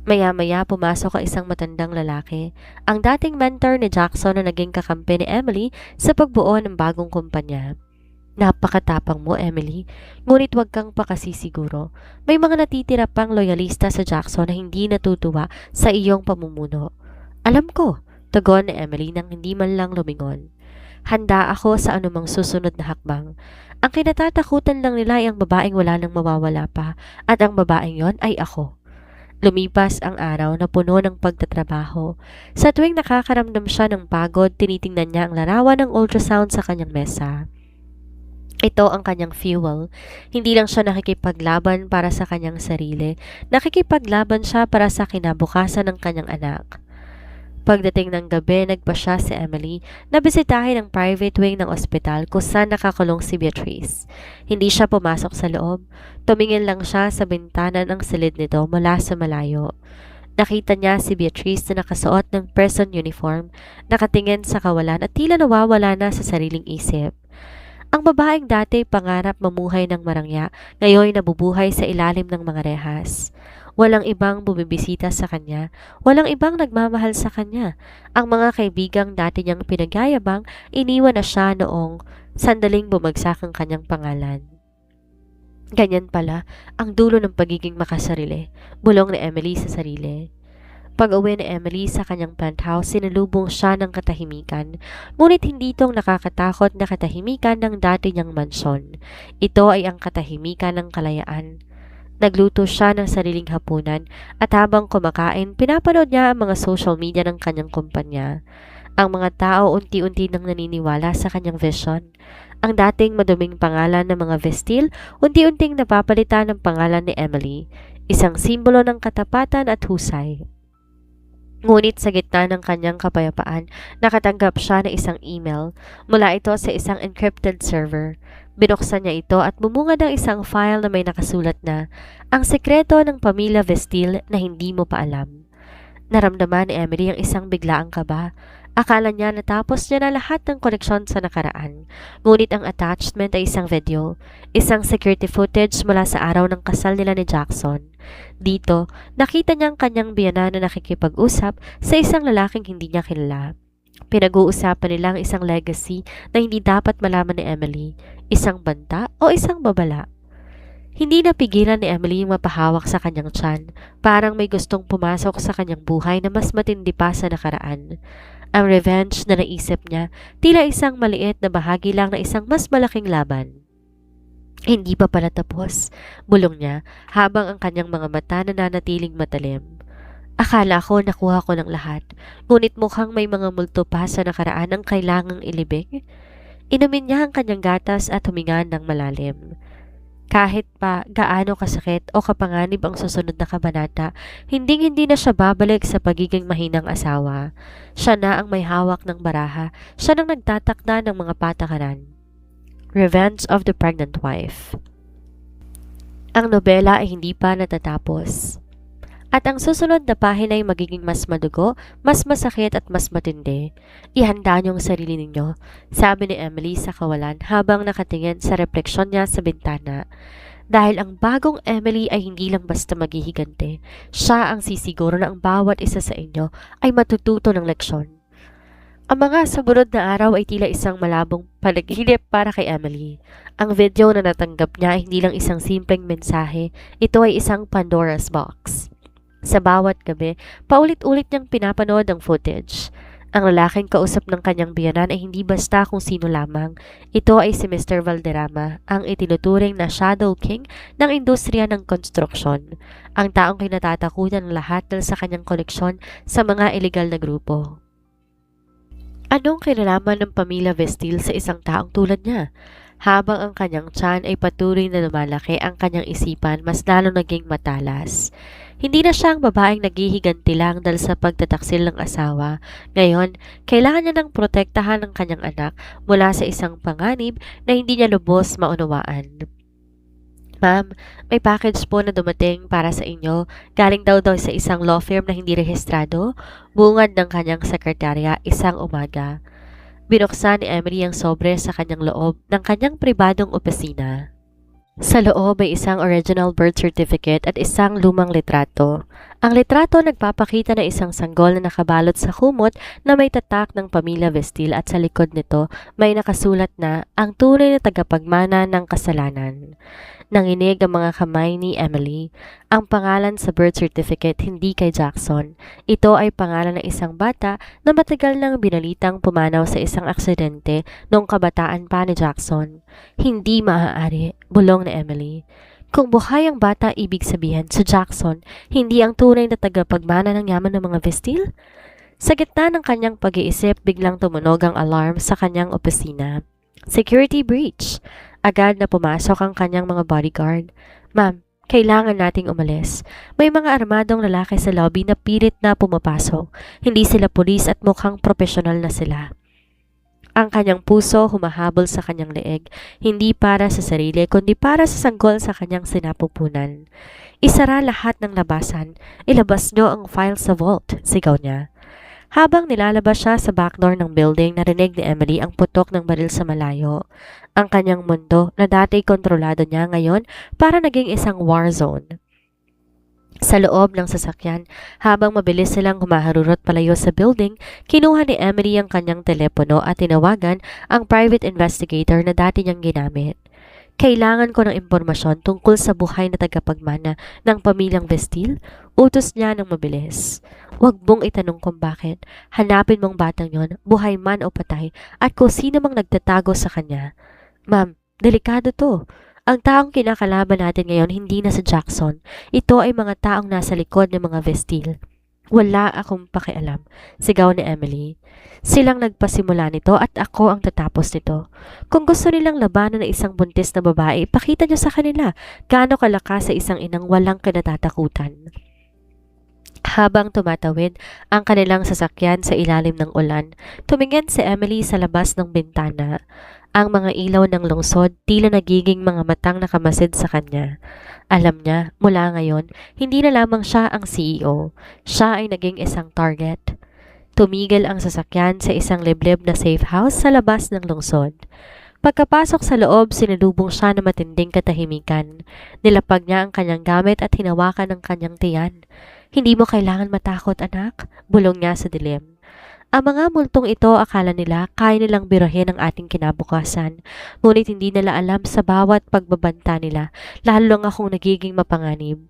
Maya-maya pumasok ang isang matandang lalaki, ang dating mentor ni Jackson na naging kakampi ni Emily sa pagbuo ng bagong kumpanya. Napakatapang mo, Emily. Ngunit huwag kang pakasisiguro. May mga natitira pang loyalista sa Jackson na hindi natutuwa sa iyong pamumuno. Alam ko, tugon ni Emily nang hindi man lang lumingon. Handa ako sa anumang susunod na hakbang. Ang kinatatakutan lang nila ay ang babaeng wala nang mawawala pa at ang babaeng yon ay ako. Lumipas ang araw na puno ng pagtatrabaho. Sa tuwing nakakaramdam siya ng pagod, tinitingnan niya ang larawan ng ultrasound sa kanyang mesa. Ito ang kanyang fuel. Hindi lang siya nakikipaglaban para sa kanyang sarili. Nakikipaglaban siya para sa kinabukasan ng kanyang anak. Pagdating ng gabi, nagpa siya si Emily na bisitahin ang private wing ng ospital kung saan nakakulong si Beatrice. Hindi siya pumasok sa loob. Tumingin lang siya sa bintana ng silid nito mula sa malayo. Nakita niya si Beatrice na nakasuot ng prison uniform, nakatingin sa kawalan at tila nawawala na sa sariling isip. Ang babaeng dati pangarap mamuhay ng marangya, ngayon nabubuhay sa ilalim ng mga rehas. Walang ibang bumibisita sa kanya, walang ibang nagmamahal sa kanya. Ang mga kaibigang dati niyang pinagyayabang, iniwan na siya noong sandaling bumagsak ang kanyang pangalan. Ganyan pala ang dulo ng pagiging makasarili, bulong ni Emily sa sarili. Pag-uwi ni Emily sa kanyang penthouse, sinalubong siya ng katahimikan. Ngunit hindi itong nakakatakot na katahimikan ng dati niyang mansyon. Ito ay ang katahimikan ng kalayaan. Nagluto siya ng sariling hapunan at habang kumakain, pinapanood niya ang mga social media ng kanyang kumpanya. Ang mga tao unti-unti nang naniniwala sa kanyang vision. Ang dating maduming pangalan ng mga Vestil, unti-unting napapalitan ng pangalan ni Emily, isang simbolo ng katapatan at husay. Ngunit sa gitna ng kanyang kapayapaan, nakatanggap siya ng isang email mula ito sa isang encrypted server. Binuksan niya ito at bumungad ng isang file na may nakasulat na ang sekreto ng pamilya Vestil na hindi mo pa alam. Naramdaman ni Emily ang isang biglaang kaba. Akala niya natapos niya na lahat ng koneksyon sa nakaraan. Ngunit ang attachment ay isang video, isang security footage mula sa araw ng kasal nila ni Jackson. Dito, nakita niya ang kanyang biyenan na nakikipag-usap sa isang lalaking hindi niya kilala. Pinag-uusapan nila ang isang legacy na hindi dapat malaman ni Emily, isang banta o isang babala. Hindi napigilan ni Emily yung mapahawak sa kanyang tiyan, parang may gustong pumasok sa kanyang buhay na mas matindi pa sa nakaraan. Ang revenge na naisip niya, tila isang maliit na bahagi lang na isang mas malaking laban. Hindi pa pala tapos, bulong niya habang ang kanyang mga mata nananatiling matalim. Akala ko nakuha ko ng lahat, ngunit mukhang may mga multo pa sa nakaraan ang kailangang ilibing. Inumin niya ang kanyang gatas at huminga ng malalim. Kahit pa gaano kasakit o kapanganib ang susunod na kabanata, hindi na siya babalik sa pagiging mahinang asawa. Siya na ang may hawak ng baraha, siya nang nagtatakda ng mga patakaran. Revenge of the Pregnant Wife. Ang nobela ay hindi pa natatapos. At ang susunod na pahina ay magiging mas madugo, mas masakit at mas matindi. Ihanda niyo ang sarili ninyo, sabi ni Emily sa kawalan habang nakatingin sa refleksyon niya sa bintana. Dahil ang bagong Emily ay hindi lang basta maghihigante, siya ang sisiguro na ang bawat isa sa inyo ay matututo ng leksyon. Ang mga sumunod na araw ay tila isang malabong panaginip para kay Emily. Ang video na natanggap niya ay hindi lang isang simpleng mensahe, ito ay isang Pandora's box. Sa bawat gabi, paulit-ulit niyang pinapanood ang footage. Ang lalaking kausap ng kanyang biyanan ay hindi basta kung sino lamang. Ito ay si Mr. Valderrama, ang itinuturing na Shadow King ng industriya ng konstruksyon. Ang taong kinatatakutan ng lahat dahil sa kanyang koneksyon sa mga ilegal na grupo. Anong kinalaman ng pamilya Vestil sa isang taong tulad niya? Habang ang kanyang tiyan ay patuloy na lumalaki, ang kanyang isipan mas lalo naging matalas. Hindi na siya ang babaeng naghihiganti lang dahil sa pagtataksil ng asawa. Ngayon, kailangan niya ng protektahan ng kanyang anak mula sa isang panganib na hindi niya lubos maunawaan. Ma'am, may package po na dumating para sa inyo. Galing daw sa isang law firm na hindi rehistrado. Bungad ng kanyang sekretarya isang umaga. Binuksan ni Emily ang sobre sa kanyang loob ng kanyang pribadong opisina. Sa loob ay isang original birth certificate at isang lumang litrato. Ang litrato nagpapakita na isang sanggol na nakabalot sa kumot na may tatak ng pamilya Vestil at sa likod nito may nakasulat na ang tunay na tagapagmana ng kasalanan. Nanginig ang mga kamay ni Emily. Ang pangalan sa birth certificate hindi kay Jackson. Ito ay pangalan ng isang bata na matagal nang binalitang pumanaw sa isang aksidente noong kabataan pa ni Jackson. Hindi maaari, bulong ni Emily. Kung buhay ang bata, ibig sabihin sa Jackson, hindi ang tunay na tagapagmana ng yaman ng mga Vestil? Sa gitna ng kanyang pag-iisip, biglang tumunog ang alarm sa kanyang opisina. Security breach. Agad na pumasok ang kanyang mga bodyguard. Ma'am, kailangan nating umalis. May mga armadong lalaki sa lobby na pilit na pumapasok. Hindi sila pulis at mukhang profesional na sila. Ang kanyang puso humahabol sa kanyang leeg, hindi para sa sarili kundi para sa sanggol sa kanyang sinapupunan. Isara lahat ng labasan. Ilabas niyo ang file sa vault, sigaw niya. Habang nilalabas siya sa backdoor ng building, narinig ni Emily ang putok ng baril sa malayo. Ang kanyang mundo na dati kontrolado niya ngayon para naging isang war zone. Sa loob ng sasakyan, habang mabilis silang humaharurot palayo sa building, kinuha ni Emily ang kanyang telepono at tinawagan ang private investigator na dati niyang ginamit. Kailangan ko ng impormasyon tungkol sa buhay na tagapagmana ng pamilyang Vestil. Utos niya ng mabilis. Huwag mong itanong kung bakit. Hanapin mong batang yon, buhay man o patay, at kung sino mang nagtatago sa kanya. Ma'am, delikado to. Ang taong kinakalaban natin ngayon hindi na si Jackson. Ito ay mga taong nasa likod ng mga Vestil. Wala akong pakialam, sigaw ni Emily. Silang nagpasimula nito at ako ang tatapos nito. Kung gusto nilang labanan ng isang buntis na babae, ipakita niyo sa kanila gaano kalakas sa isang inang walang kinatatakutan. Habang tumatawid ang kanilang sasakyan sa ilalim ng ulan, tumingin si Emily sa labas ng bintana. Ang mga ilaw ng lungsod tila nagiging mga matang nakamasid sa kanya. Alam niya, mula ngayon, hindi na lamang siya ang CEO. Siya ay naging isang target. Tumigil ang sasakyan sa isang liblib na safe house sa labas ng lungsod. Pagkapasok sa loob, sinalubong siya ng matinding katahimikan. Nilapag niya ang kanyang gamit at hinawakan ang kanyang tiyan. Hindi mo kailangan matakot, anak, bulong niya sa dilim. Ang mga multong ito akala nila kaya nilang biruhin ang ating kinabukasan, ngunit hindi nila alam sa bawat pagbabanta nila, lalo lang akong nagiging mapanganib.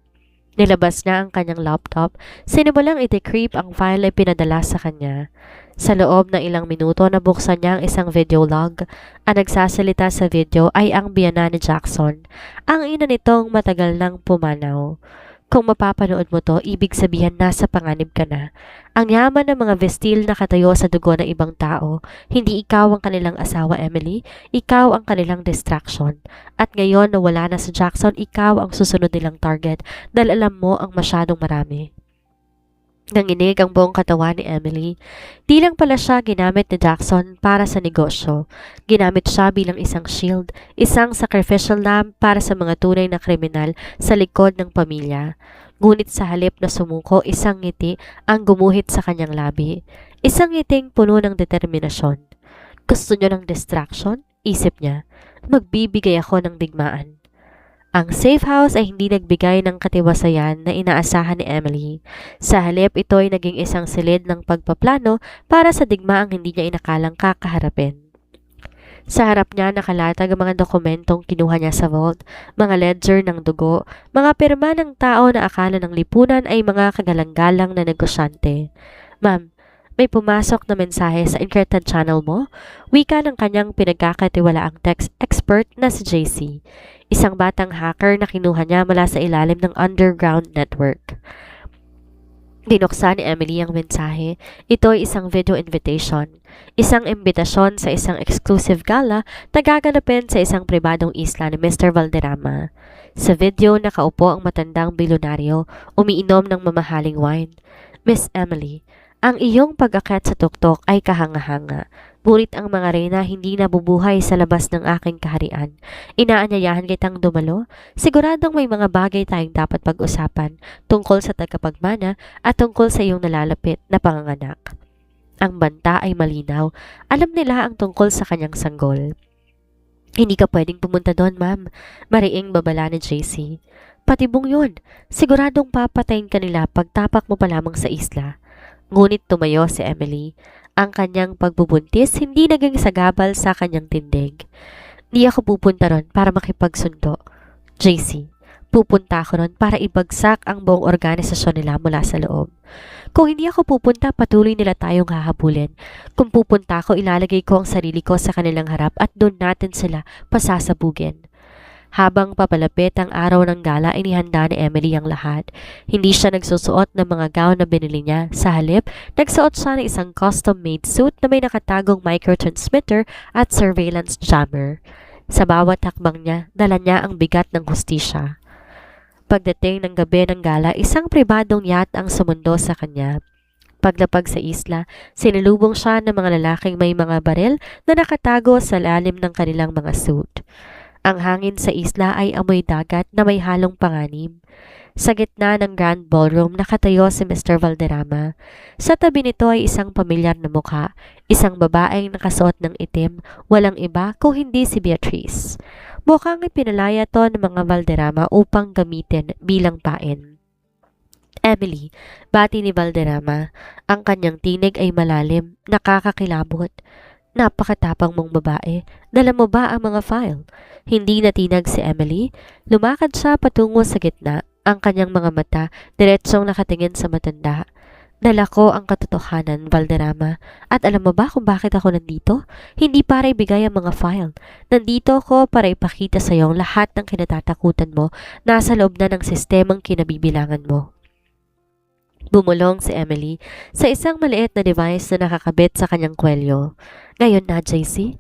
Nilabas niya ang kanyang laptop, sinimulang i-decrypt ang file ay pinadala sa kanya. Sa loob ng ilang minuto, nabuksan niya ang isang video log. Ang nagsasalita sa video ay ang biyana ni Jackson, ang ina nitong matagal nang pumanaw. Kung mapapanood mo to, ibig sabihin nasa panganib ka na. Ang yaman ng mga Vestil na katayo sa dugo ng ibang tao, hindi ikaw ang kanilang asawa, Emily, ikaw ang kanilang distraction. At ngayon na wala na si Jackson, ikaw ang susunod nilang target dahil alam mo ang masyadong marami. Nanginig ang buong katawan ni Emily. Di lang pala siya ginamit ni Jackson para sa negosyo. Ginamit siya bilang isang shield, isang sacrificial lamb para sa mga tunay na kriminal sa likod ng pamilya. Ngunit sa halip na sumuko, isang ngiti ang gumuhit sa kanyang labi. Isang ngiting puno ng determinasyon. Gusto niyo ng distraction? Isip niya. Magbibigay ako ng digmaan. Ang safe house ay hindi nagbigay ng katiwasayan na inaasahan ni Emily. Sa halip, ito ay naging isang silid ng pagpaplano para sa digmaang hindi niya inakalang kakaharapin. Sa harap niya nakalatag ang mga dokumentong kinuha niya sa vault, mga ledger ng dugo, mga pirma ng tao na akala ng lipunan ay mga kagalang-galang na negosyante. Ma'am, may pumasok na mensahe sa encrypted channel mo? Wika ng kanyang pinagkakatiwalaang text expert na si JC, isang batang hacker na kinuha niya mula sa ilalim ng underground network. Binuksan ni Emily ang mensahe. Ito ay isang video invitation. Isang imbitasyon sa isang exclusive gala na gaganapin sa isang pribadong isla ni Mr. Valderrama. Sa video, nakaupo ang matandang bilyonaryo, umiinom ng mamahaling wine. Miss Emily, ang iyong pag-akyat sa tuktok ay kahanga-hanga. Ngunit ang mga reyna hindi nabubuhay sa labas ng aking kaharian. Inaanyayahan kitang dumalo. Siguradong may mga bagay tayong dapat pag-usapan tungkol sa tagapagmana at tungkol sa iyong nalalapit na panganganak. Ang banta ay malinaw. Alam nila ang tungkol sa kanyang sanggol. Hindi ka pwedeng pumunta doon, ma'am. Mariing babala ni JC. Patibong yun. Siguradong papatayin ka nila pagtapak mo pa lamang sa isla. Ngunit tumayo si Emily. Ang kanyang pagbubuntis hindi naging sagabal sa kanyang tindig. Di ako pupunta ron para makipagsundo. JC, pupunta ako ron para ibagsak ang buong organisasyon nila mula sa loob. Kung hindi ako pupunta, patuloy nila tayong hahabulin. Kung pupunta ako, ilalagay ko ang sarili ko sa kanilang harap at doon natin sila pasasabugin. Habang papalapit ang araw ng gala, inihanda ni Emily ang lahat. Hindi siya nagsusuot ng mga gown na binili niya. Sa halip, nagsuot siya ng isang custom-made suit na may nakatagong microtransmitter at surveillance jammer. Sa bawat hakbang niya, dala niya ang bigat ng hustisya. Pagdating ng gabi ng gala, isang pribadong yacht ang sumundo sa kanya. Paglapag sa isla, sinalubong siya ng mga lalaking may mga baril na nakatago sa lalim ng kanilang mga suit. Ang hangin sa isla ay amoy dagat na may halong panganib. Sa gitna ng grand ballroom nakatayo si Mr. Valderrama. Sa tabi nito ay isang pamilyar na mukha, isang babaeng nakasuot ng itim, walang iba kung hindi si Beatrice. Mukhang ipinalaya to ng mga Valderrama upang gamitin bilang pain. Emily, bati ni Valderrama. Ang kanyang tinig ay malalim, nakakakilabot. Napakatapang mong babae. Dala mo ba ang mga file? Hindi natinag si Emily. Lumakad siya patungo sa gitna. Ang kanyang mga mata, diretsong nakatingin sa matanda. Dala ko ang katotohanan, Valderrama. At alam mo ba kung bakit ako nandito? Hindi para ibigay ang mga file. Nandito ako para ipakita sa iyo lahat ng kinatatakutan mo nasa loob na ng sistemang kinabibilangan mo. Bumulong si Emily sa isang maliit na device na nakakabit sa kanyang kwelyo. Ngayon na, JC.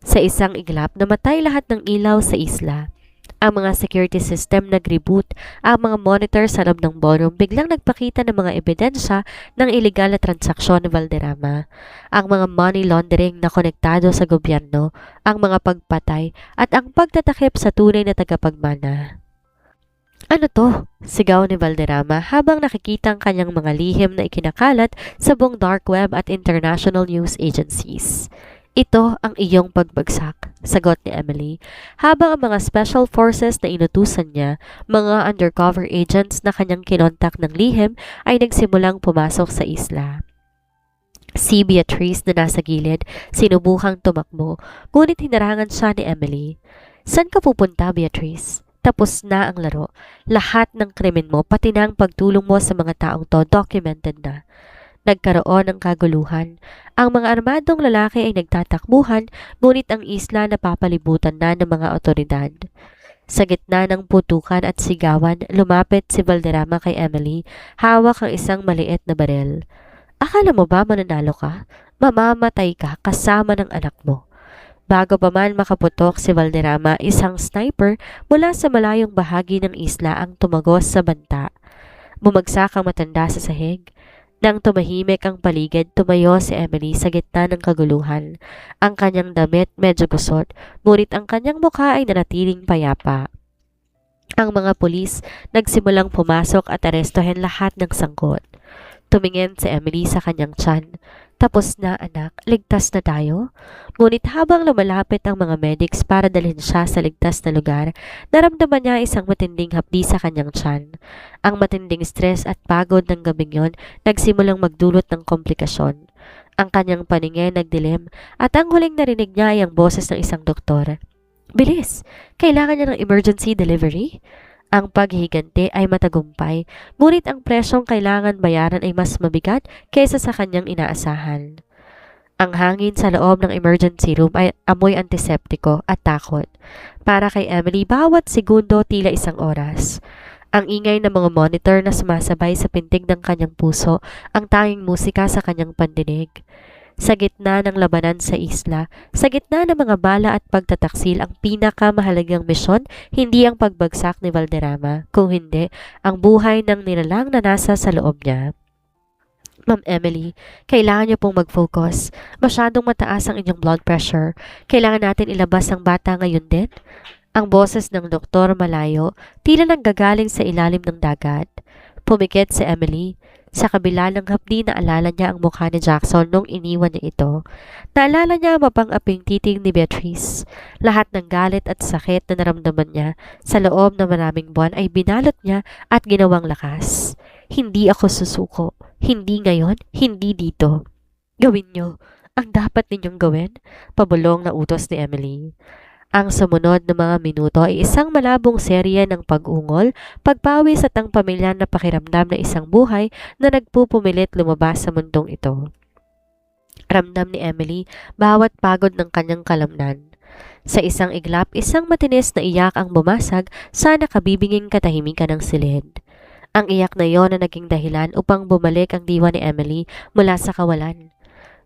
Sa isang iglap, namatay lahat ng ilaw sa isla. Ang mga security system nag-reboot. Ang mga monitor sa loob ng ballroom biglang nagpakita ng mga ebidensya ng iligal na transaksyon ni Valderrama. Ang mga money laundering na konektado sa gobyerno, ang mga pagpatay, at ang pagtatakip sa tunay na tagapagmana. Ano to? Sigaw ni Valderrama habang nakikita ang kanyang mga lihim na ikinakalat sa buong dark web at international news agencies. Ito ang iyong pagbagsak, sagot ni Emily, habang ang mga special forces na inutusan niya, mga undercover agents na kanyang kinontak ng lihim ay nagsimulang pumasok sa isla. Si Beatrice na nasa gilid, sinubukang tumakbo, ngunit hinarangan siya ni Emily. Saan ka pupunta, Beatrice? Tapos na ang laro. Lahat ng krimen mo, pati na ang pagtulong mo sa mga taong to, documented na. Nagkaroon ng kaguluhan. Ang mga armadong lalaki ay nagtatakbuhan, ngunit ang isla napapalibutan na ng mga otoridad. Sa gitna ng putukan at sigawan, lumapit si Valderrama kay Emily, hawak ang isang maliit na baril. Akala mo ba mananalo ka? Mamamatay ka kasama ng anak mo. Bago pa man makaputok si Valderrama, isang sniper mula sa malayong bahagi ng isla ang tumagos sa banta. Bumagsak ang matanda sa sahig. Nang tumahimik ang paligid, tumayo si Emily sa gitna ng kaguluhan. Ang kanyang damit medyo gusot, ngunit ang kanyang mukha ay nanatiling payapa. Ang mga pulis nagsimulang pumasok at arestuhin lahat ng sangkot. Tumingin si Emily sa kanyang tiyan. Tapos na anak, ligtas na tayo. Ngunit habang lumalapit ang mga medics para dalhin siya sa ligtas na lugar, naramdaman niya isang matinding hapdi sa kanyang tiyan. Ang matinding stress at pagod ng gabing yon nagsimulang magdulot ng komplikasyon. Ang kanyang paningin nagdilim at ang huling narinig niya ay ang boses ng isang doktor. Bilis! Kailangan niya ng emergency delivery? Ang paghihiganti ay matagumpay, ngunit ang presyong kailangan bayaran ay mas mabigat kaysa sa kanyang inaasahan. Ang hangin sa loob ng emergency room ay amoy antiseptiko at takot. Para kay Emily, bawat segundo tila isang oras. Ang ingay ng mga monitor na sumasabay sa pintig ng kanyang puso, ang tanging musika sa kanyang pandinig. Sa gitna ng labanan sa isla, sa gitna ng mga bala at pagtataksil, ang pinakamahalagang misyon, hindi ang pagbagsak ni Valderrama, kung hindi, ang buhay ng nilalang na nasa sa loob niya. Ma'am Emily, kailangan niyo pong mag-focus. Masyadong mataas ang inyong blood pressure. Kailangan natin ilabas ang bata ngayon din. Ang boses ng doktor malayo, tila nanggagaling sa ilalim ng dagat. Pumikit si Emily. Sa kabila ng hapdi, naalala niya ang mukha ni Jackson nung iniwan niya ito. Naalala niya ang mapang-aping titig ni Beatrice. Lahat ng galit at sakit na naramdaman niya sa loob ng maraming buwan ay binalot niya at ginawang lakas. Hindi ako susuko. Hindi ngayon, hindi dito. Gawin niyo ang dapat ninyong gawin, pabulong na utos ni Emily. Ang sumunod na mga minuto ay isang malabong serye ng pag-ungol, pagpawis at ang pamilya na pakiramdam na isang buhay na nagpupumilit lumabas sa mundong ito. Ramdam ni Emily bawat pagod ng kanyang kalamnan. Sa isang iglap, isang matinis na iyak ang bumasag sa nakabibinging katahimikan ng silid. Ang iyak na iyon na naging dahilan upang bumalik ang diwa ni Emily mula sa kawalan.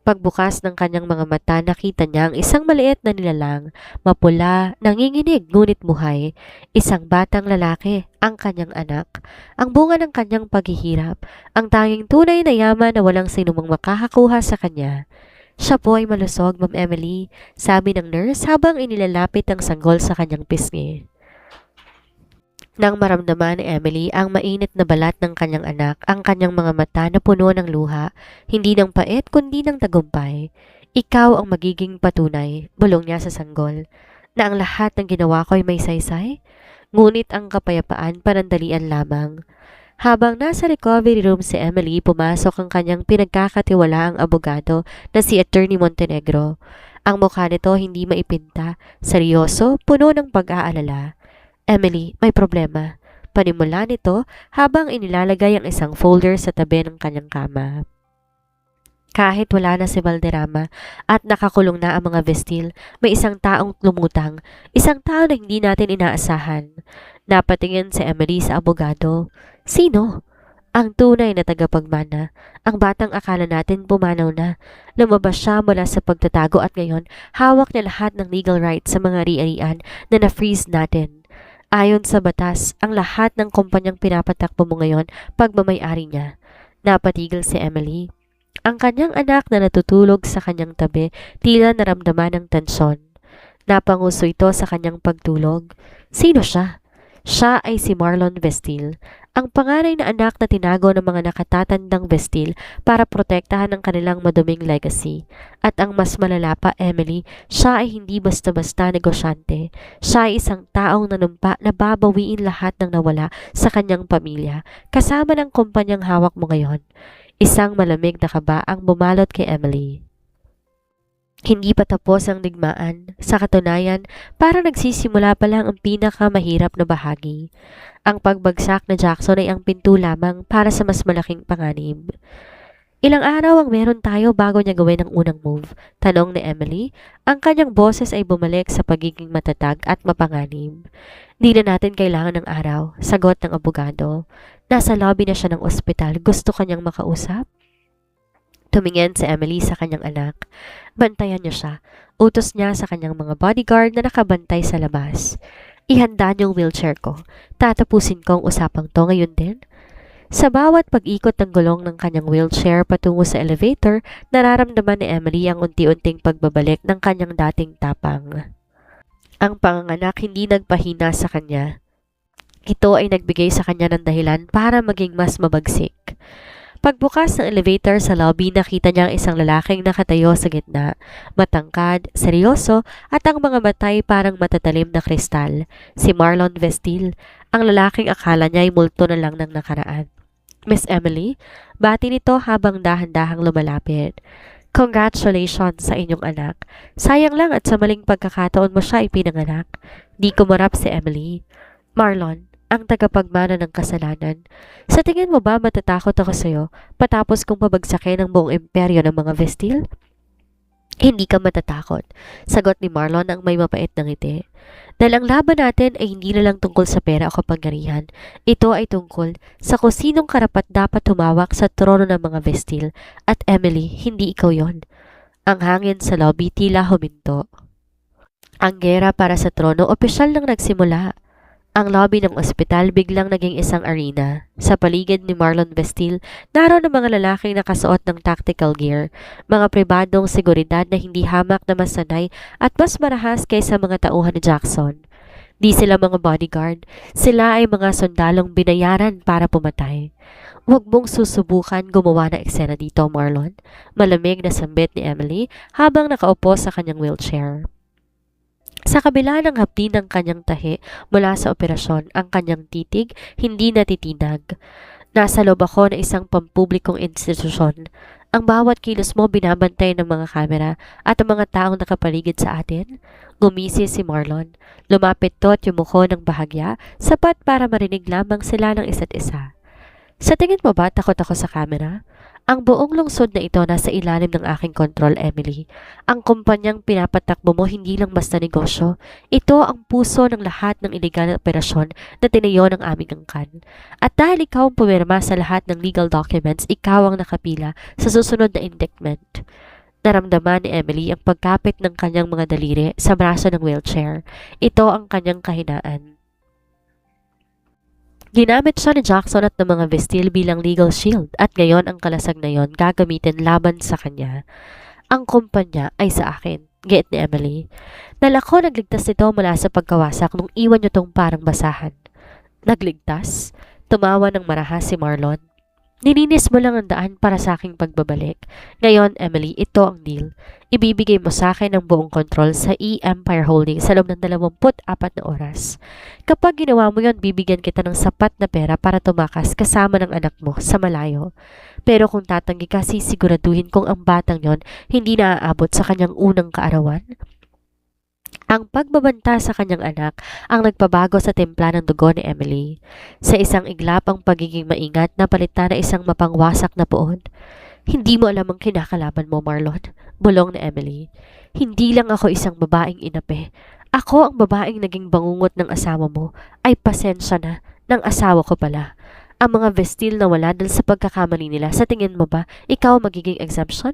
Pagbukas ng kanyang mga mata, nakita niya ang isang maliit na nilalang, mapula, nanginginig ngunit buhay. Isang batang lalaki, ang kanyang anak. Ang bunga ng kanyang paghihirap, ang tanging tunay na yaman na walang sinumang makakakuha sa kanya. Siya po ay malusog, Ma'am Emily, sabi ng nurse habang inilalapit ang sanggol sa kanyang pisngi. Nang maramdaman ni Emily ang mainit na balat ng kanyang anak, ang kanyang mga mata na puno ng luha, hindi ng pait kundi ng tagumpay. Ikaw ang magiging patunay, bulong niya sa sanggol, na ang lahat ng ginawa ko ay may saysay, ngunit ang kapayapaan panandalian lamang. Habang nasa recovery room si Emily, pumasok ang kanyang pinagkakatiwalaang abogado na si Attorney Montenegro. Ang mukha nito hindi maipinta, seryoso, puno ng pag-aalala. Emily, may problema. Panimula nito habang inilalagay ang isang folder sa tabi ng kanyang kama. Kahit wala na si Valderrama at nakakulong na ang mga Vestil, may isang taong lumutang, isang tao na hindi natin inaasahan. Napatingin si Emily sa abogado. Sino? Ang tunay na tagapagmana, ang batang akala natin pumanaw na. Lumabas siya mula sa pagtatago at ngayon hawak niya lahat ng legal rights sa mga ari-arian na na-freeze natin. Ayon sa batas, ang lahat ng kumpanyang pinapatakbo mo ngayon, pagmamay-ari niya. Napatigil si Emily. Ang kanyang anak na natutulog sa kanyang tabi, tila naramdaman ng tensyon. Napanguso ito sa kanyang pagtulog. Sino siya? Siya ay si Marlon Vestil, ang panganay na anak na tinago ng mga nakatatandang Vestil para protektahan ang kanilang maduming legacy. At ang mas malala pa, Emily, siya ay hindi basta-basta negosyante. Siya ay isang taong nanumpa na babawiin lahat ng nawala sa kanyang pamilya, kasama ng kumpanyang hawak mo ngayon. Isang malamig na kaba ang bumalot kay Emily. Hindi pa tapos ang digmaan. Sa katunayan, parang nagsisimula pa lang ang pinakamahirap na bahagi. Ang pagbagsak na Jackson ay ang pinto lamang para sa mas malaking panganib. Ilang araw ang meron tayo bago niya gawin ang unang move, tanong ni Emily. Ang kanyang boses ay bumalik sa pagiging matatag at mapanganib. Di na natin kailangan ng araw, sagot ng abogado. Nasa lobby na siya ng ospital, gusto kanyang makausap? Tumingin si Emily sa kanyang anak. Bantayan niya siya. Utos niya sa kanyang mga bodyguard na nakabantay sa labas. Ihanda niyong wheelchair ko. Tatapusin ko ang usapang to ngayon din. Sa bawat pag-ikot ng gulong ng kanyang wheelchair patungo sa elevator, nararamdaman ni Emily ang unti-unting pagbabalik ng kanyang dating tapang. Ang panganganak hindi nagpahina sa kanya. Ito ay nagbigay sa kanya ng dahilan para maging mas mabagsik. Pagbukas ng elevator sa lobby, nakita niya ang isang lalaking nakatayo sa gitna. Matangkad, seryoso, at ang mga matay parang matatalim na kristal. Si Marlon Vestil, ang lalaking akala niya ay multo na lang ng nakaraan. Miss Emily, bati nito habang dahan-dahang lumalapit. Congratulations sa inyong anak. Sayang lang at sa maling pagkakataon mo siya ipinanganak. Di kumarap si Emily. Marlon, ang tagapagmana ng kasalanan. Sa tingin mo ba matatakot ako sa'yo patapos kong pabagsakin ang buong imperyo ng mga Vestil? Hindi ka matatakot, sagot ni Marlon ang may mapait na ngiti. Dahil ang laban natin ay hindi na lang tungkol sa pera o kapangyarihan. Ito ay tungkol sa kung sinong karapat dapat humawak sa trono ng mga Vestil. At Emily, hindi ikaw yon. Ang hangin sa lobby tila huminto. Ang gera para sa trono opisyal nang nagsimula. Ang lobby ng ospital biglang naging isang arena. Sa paligid ni Marlon Vestil, naroon ang mga lalaking nakasuot ng tactical gear, mga pribadong seguridad na hindi hamak na masanay at mas marahas kaysa mga tauhan ni Jackson. Di sila mga bodyguard, sila ay mga sundalong binayaran para pumatay. Huwag mong susubukan gumawa ng eksena dito, Marlon. Malamig na sambit ni Emily habang nakaupo sa kanyang wheelchair. Sa kabila ng hapdi ng kanyang tahi mula sa operasyon, ang kanyang titig hindi natitinag. Nasa loob ako ng isang pampublikong institusyon. Ang bawat kilos mo binabantay ng mga kamera at ang mga taong nakapaligid sa atin. Gumisi si Marlon. Lumapit to at yumuko ng bahagya, sapat para marinig lamang sila ng isa't isa. Sa tingin mo ba takot ako sa kamera? Ang buong lungsod na ito nasa ilalim ng aking kontrol, Emily. Ang kumpanyang pinapatakbo mo hindi lang basta negosyo. Ito ang puso ng lahat ng iligal na operasyon na tinayo ng aming angkan. At dahil ikaw ang pumirma sa lahat ng legal documents, ikaw ang nakapila sa susunod na indictment. Naramdaman ni Emily ang pagkapit ng kanyang mga daliri sa braso ng wheelchair. Ito ang kanyang kahinaan. Ginamit siya ni Jackson at ng mga Vestil bilang legal shield at ngayon ang kalasag na yon gagamitin laban sa kanya. Ang kumpanya ay sa akin, giit ni Emily. Dahil ako nagligtas nito mula sa pagkawasak nung iwan niyo tong parang basahan. Nagligtas? Tumawa ng marahas si Marlon. Nilinis mo lang ang daan para sa aking pagbabalik. Ngayon, Emily, ito ang deal. Ibibigay mo sa akin ang buong kontrol sa E-Empire Holdings sa loob ng 24 na oras. Kapag ginawa mo yon, bibigyan kita ng sapat na pera para tumakas kasama ng anak mo sa malayo. Pero kung tatanggi ka, sisiguraduhin kong ang batang yon hindi na aabot sa kanyang unang kaarawan. Ang pagbabanta sa kanyang anak ang nagpabago sa timpla ng dugo ni Emily. Sa isang iglap ang pagiging maingat na palitan na isang mapangwasak na puon. Hindi mo alam ang kinakalaban mo, Marlon, bulong ni Emily. Hindi lang ako isang babaeng inapi. Ako ang babaeng naging bangungot ng asawa mo. Ay pasensya na, ng asawa ko pala. Ang mga Vestil na wala dahil sa pagkakamali nila, sa tingin mo ba, ikaw magiging exemption?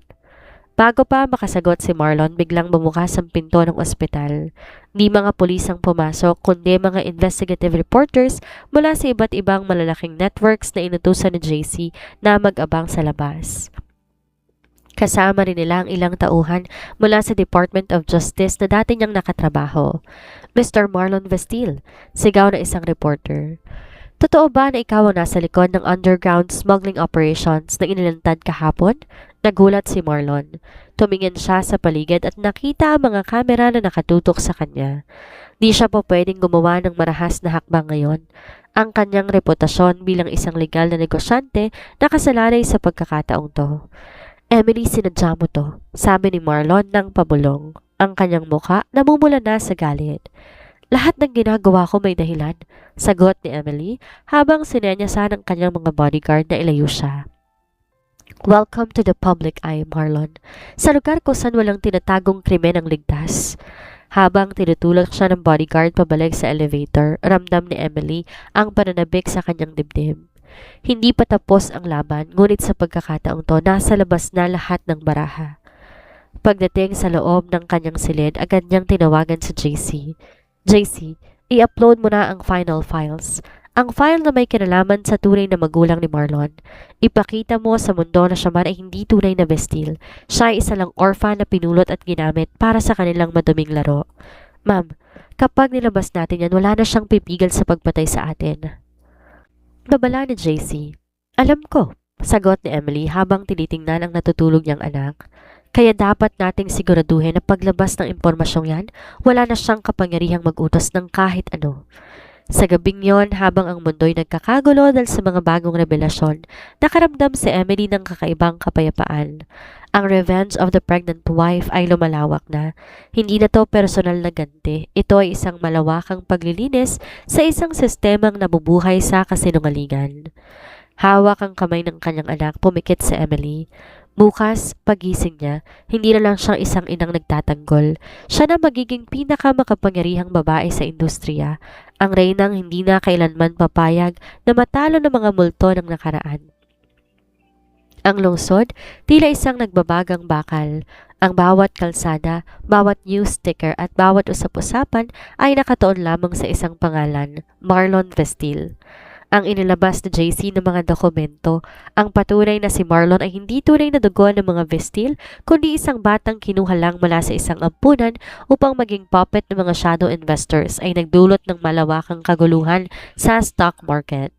Bago pa makasagot si Marlon, biglang bumukas ang pinto ng ospital. Di mga pulis ang pumasok, kundi mga investigative reporters mula sa iba't ibang malalaking networks na inutusan ni JC na mag-abang sa labas. Kasama rin nila ang ilang tauhan mula sa Department of Justice na dati niyang nakatrabaho. Mr. Marlon Vestil, sigaw na isang reporter. Totoo ba na ikaw ang nasa likod ng underground smuggling operations na inilantad kahapon? Nagulat si Marlon. Tumingin siya sa paligid at nakita ang mga kamera na nakatutok sa kanya. Di siya po pwedeng gumawa ng marahas na hakbang ngayon. Ang kanyang reputasyon bilang isang legal na negosyante nakasalalay sa pagkakataong to. Emily, sinadya mo to, sabi ni Marlon ng pabulong. Ang kanyang muka namumula na sa galit. Lahat ng ginagawa ko may dahilan, sagot ni Emily habang sinenyasan ng kanyang mga bodyguard na ilayo siya. Welcome to the public eye, Marlon. Sa lugar kung saan walang tinatagong krimen ang ligtas. Habang tinutulak siya ng bodyguard pabalik sa elevator, ramdam ni Emily ang pananabik sa kanyang dibdib. Hindi pa tapos ang laban, ngunit sa pagkakataong to, nasa labas na lahat ng baraha. Pagdating sa loob ng kanyang silid, agad niyang tinawagan si JC. JC, i-upload mo na ang final files. Ang file na may kinalaman sa tunay na magulang ni Marlon. Ipakita mo sa mundo na siya man ay hindi tunay na Vestil. Siya ay isa lang orphan na pinulot at ginamit para sa kanilang maduming laro. Ma'am, kapag nilabas natin yan, wala na siyang pipigil sa pagpatay sa atin. Babala ni JC. Alam ko, Sagot ni Emily habang tinitingnan ang natutulog niyang anak. Kaya dapat nating siguraduhin na paglabas ng impormasyong yan, wala na siyang kapangyarihang mag-utos ng kahit ano. Sa gabing yon, habang ang mundo'y nagkakagulo dahil sa mga bagong revelasyon, nakaramdam si Emily ng kakaibang kapayapaan. Ang revenge of the pregnant wife ay lumalawak na. Hindi na to personal na ganti. Ito ay isang malawakang paglilinis sa isang sistemang nabubuhay sa kasinungalingan. Hawak ang kamay ng kanyang anak, pumikit si Emily. Bukas, pagising niya, hindi na lang siyang isang inang nagtatanggol. Siya na magiging pinakamakapangyarihang babae sa industriya. Ang reynang hindi na kailanman papayag na matalo ng mga multo ng nakaraan. Ang lungsod, tila isang nagbabagang bakal. Ang bawat kalsada, bawat news sticker at bawat usap-usapan ay nakatuon lamang sa isang pangalan, Marlon Vestil. Ang inilabas ni JC ng mga dokumento, ang patunay na si Marlon ay hindi tunay na dugo ng mga Vestil, kundi isang batang kinuha lang mula sa isang ampunan upang maging puppet ng mga shadow investors ay nagdulot ng malawakang kaguluhan sa stock market.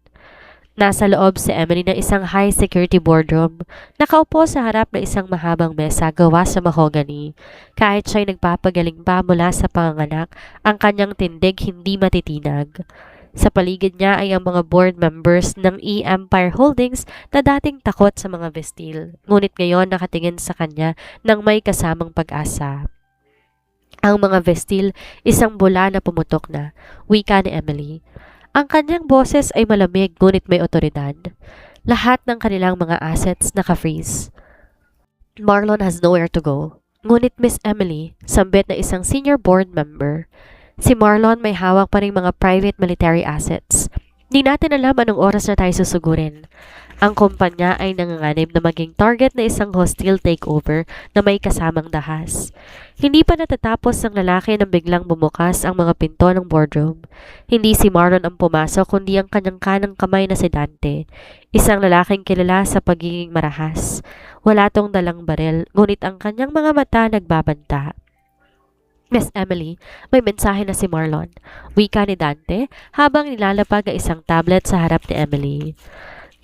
Nasa loob si Emily ng isang high-security boardroom. Nakaupo sa harap ng isang mahabang mesa gawa sa mahogany. Kahit siya'y nagpapagaling pa mula sa panganganak, ang kanyang tindig hindi matitinag. Sa paligid niya ay ang mga board members ng E-Empire Holdings na dating takot sa mga Vestil, ngunit ngayon nakatingin sa kanya ng may kasamang pag-asa. Ang mga Vestil, isang bula na pumutok na, wika ni Emily. Ang kanyang boses ay malamig ngunit may otoridad. Lahat ng kanilang mga assets naka-freeze. Marlon has nowhere to go. Ngunit Miss Emily, sambit na isang senior board member, si Marlon may hawak pa ring mga private military assets. Di natin alam anong oras na tayo susugurin. Ang kumpanya ay nanganganib na maging target na isang hostile takeover na may kasamang dahas. Hindi pa natatapos ang lalaki nang biglang bumukas ang mga pinto ng boardroom. Hindi si Marlon ang pumasok kundi ang kanyang kanang kamay na si Dante, isang lalaking kilala sa pagiging marahas. Wala tong dalang baril, ngunit ang kanyang mga mata nagbabanta. Miss Emily, may mensahe na si Marlon, wika ni Dante habang nilalapag ang isang tablet sa harap ni Emily.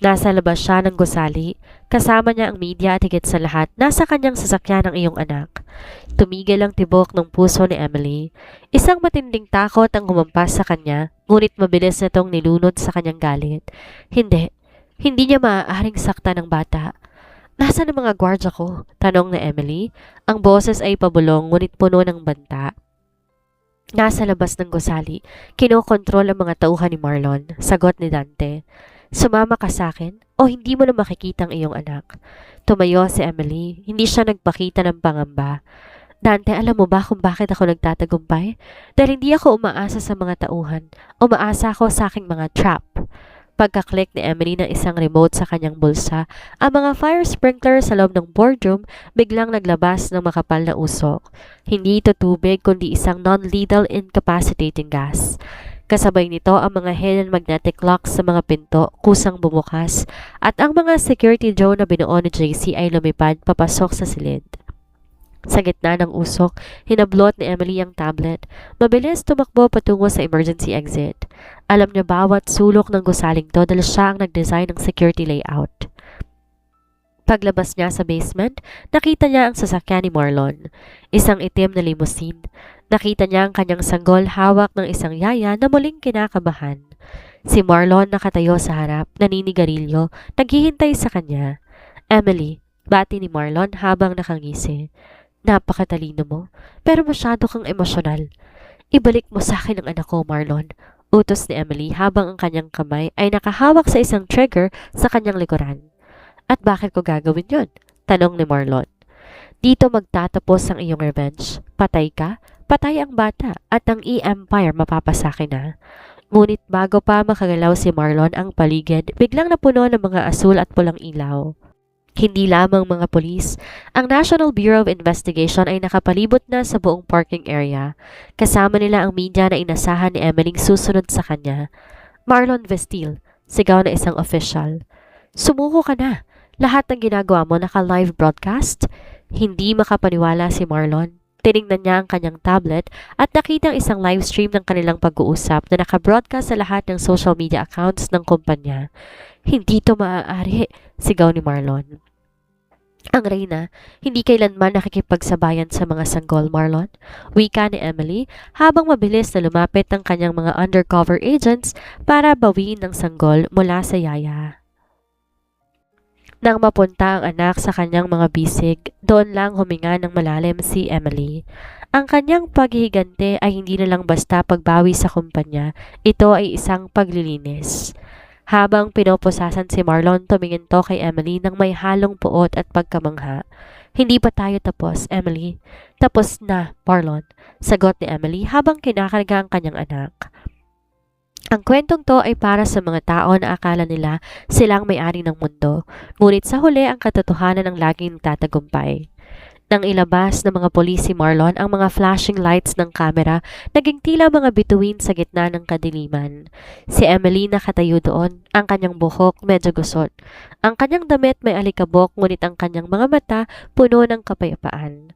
Nasa labas siya ng gusali, kasama niya ang media at higit sa lahat, nasa kanyang sasakyan ang iyong anak. Tumigil ang tibok ng puso ni Emily. Isang matinding takot ang humampas sa kanya, ngunit mabilis nitong nilunod sa kanyang galit. Hindi niya maaaring sakta ng bata. Nasaan ang mga gwardya ko? Tanong na Emily. Ang boses ay pabulong ngunit puno ng banta. Nasa labas ng gusali, kinokontrol ang mga tauhan ni Marlon. Sagot ni Dante. Sumama ka sa akin o hindi mo na makikita ang iyong anak. Tumayo si Emily. Hindi siya nagpakita ng pangamba. Dante, alam mo ba kung bakit ako nagtatagumpay? Dahil hindi ako umaasa sa mga tauhan. Umaasa ako sa aking mga trap. Pagka-click ni Emily ng isang remote sa kanyang bulsa, ang mga fire sprinkler sa loob ng boardroom biglang naglabas ng makapal na usok. Hindi ito tubig kundi isang non-lethal incapacitating gas. Kasabay nito ang mga hidden magnetic locks sa mga pinto kusang bumukas at ang mga security drone na binuo ni JC ay lumipad papasok sa silid. Sa gitna ng usok, hinablot ni Emily ang tablet. Mabilis tumakbo patungo sa emergency exit. Alam niya bawat sulok ng gusaling to dahil siya ang nag-design ng security layout. Paglabas niya sa basement, nakita niya ang sasakyan ni Marlon. Isang itim na limousine. Nakita niya ang kanyang sanggol hawak ng isang yaya na muling kinakabahan. Si Marlon nakatayo sa harap, naninigarilyo, naghihintay sa kanya. Emily, bati ni Marlon habang nakangisi. Napakatalino mo, pero masyado kang emosyonal. Ibalik mo sa akin ang anak ko, Marlon. Utos ni Emily habang ang kanyang kamay ay nakahawak sa isang trigger sa kanyang likuran. At bakit ko gagawin yon? Tanong ni Marlon. Dito magtatapos ang iyong revenge. Patay ka, patay ang bata, at ang E-Empire mapapasakin na. Ngunit bago pa makagalaw si Marlon ang paligid, biglang napuno ng mga asul at pulang ilaw. Hindi lamang mga polis, ang National Bureau of Investigation ay nakapalibot na sa buong parking area. Kasama nila ang media na inasahan ni Emily susunod sa kanya. Marlon Vestil, sigaw na isang official. Sumuko ka na! Lahat ng ginagawa mo naka-live broadcast? Hindi makapaniwala si Marlon. Tiningnan niya ang kanyang tablet at nakita ang isang live stream ng kanilang pag-uusap na nakabroadcast sa lahat ng social media accounts ng kumpanya. Hindi to maaari, sigaw ni Marlon. Ang reyna, hindi kailanman nakikipagsabayan sa mga sanggol, Marlon. Wika ni Emily habang mabilis na lumapit ang kanyang mga undercover agents para bawiin ng sanggol mula sa yaya. Nang mapunta ang anak sa kanyang mga bisig, doon lang huminga ng malalim si Emily. Ang kanyang paghihigante ay hindi na lang basta pagbawi sa kumpanya, ito ay isang paglilinis. Habang pinoposasan si Marlon, tumingin to kay Emily nang may halong puot at pagkamangha. Hindi pa tayo tapos, Emily. Tapos na, Marlon, sagot ni Emily habang kinakarga ang kanyang anak. Ang kwentong to ay para sa mga tao na akala nila silang may-ari ng mundo, ngunit sa huli ang katotohanan ang laging tatagumpay. Nang ilabas ng mga pulis si Marlon ang mga flashing lights ng kamera, naging tila mga bituin sa gitna ng kadiliman. Si Emily nakatayo doon, ang kanyang buhok medyo gusot. Ang kanyang damit may alikabok ngunit ang kanyang mga mata puno ng kapayapaan.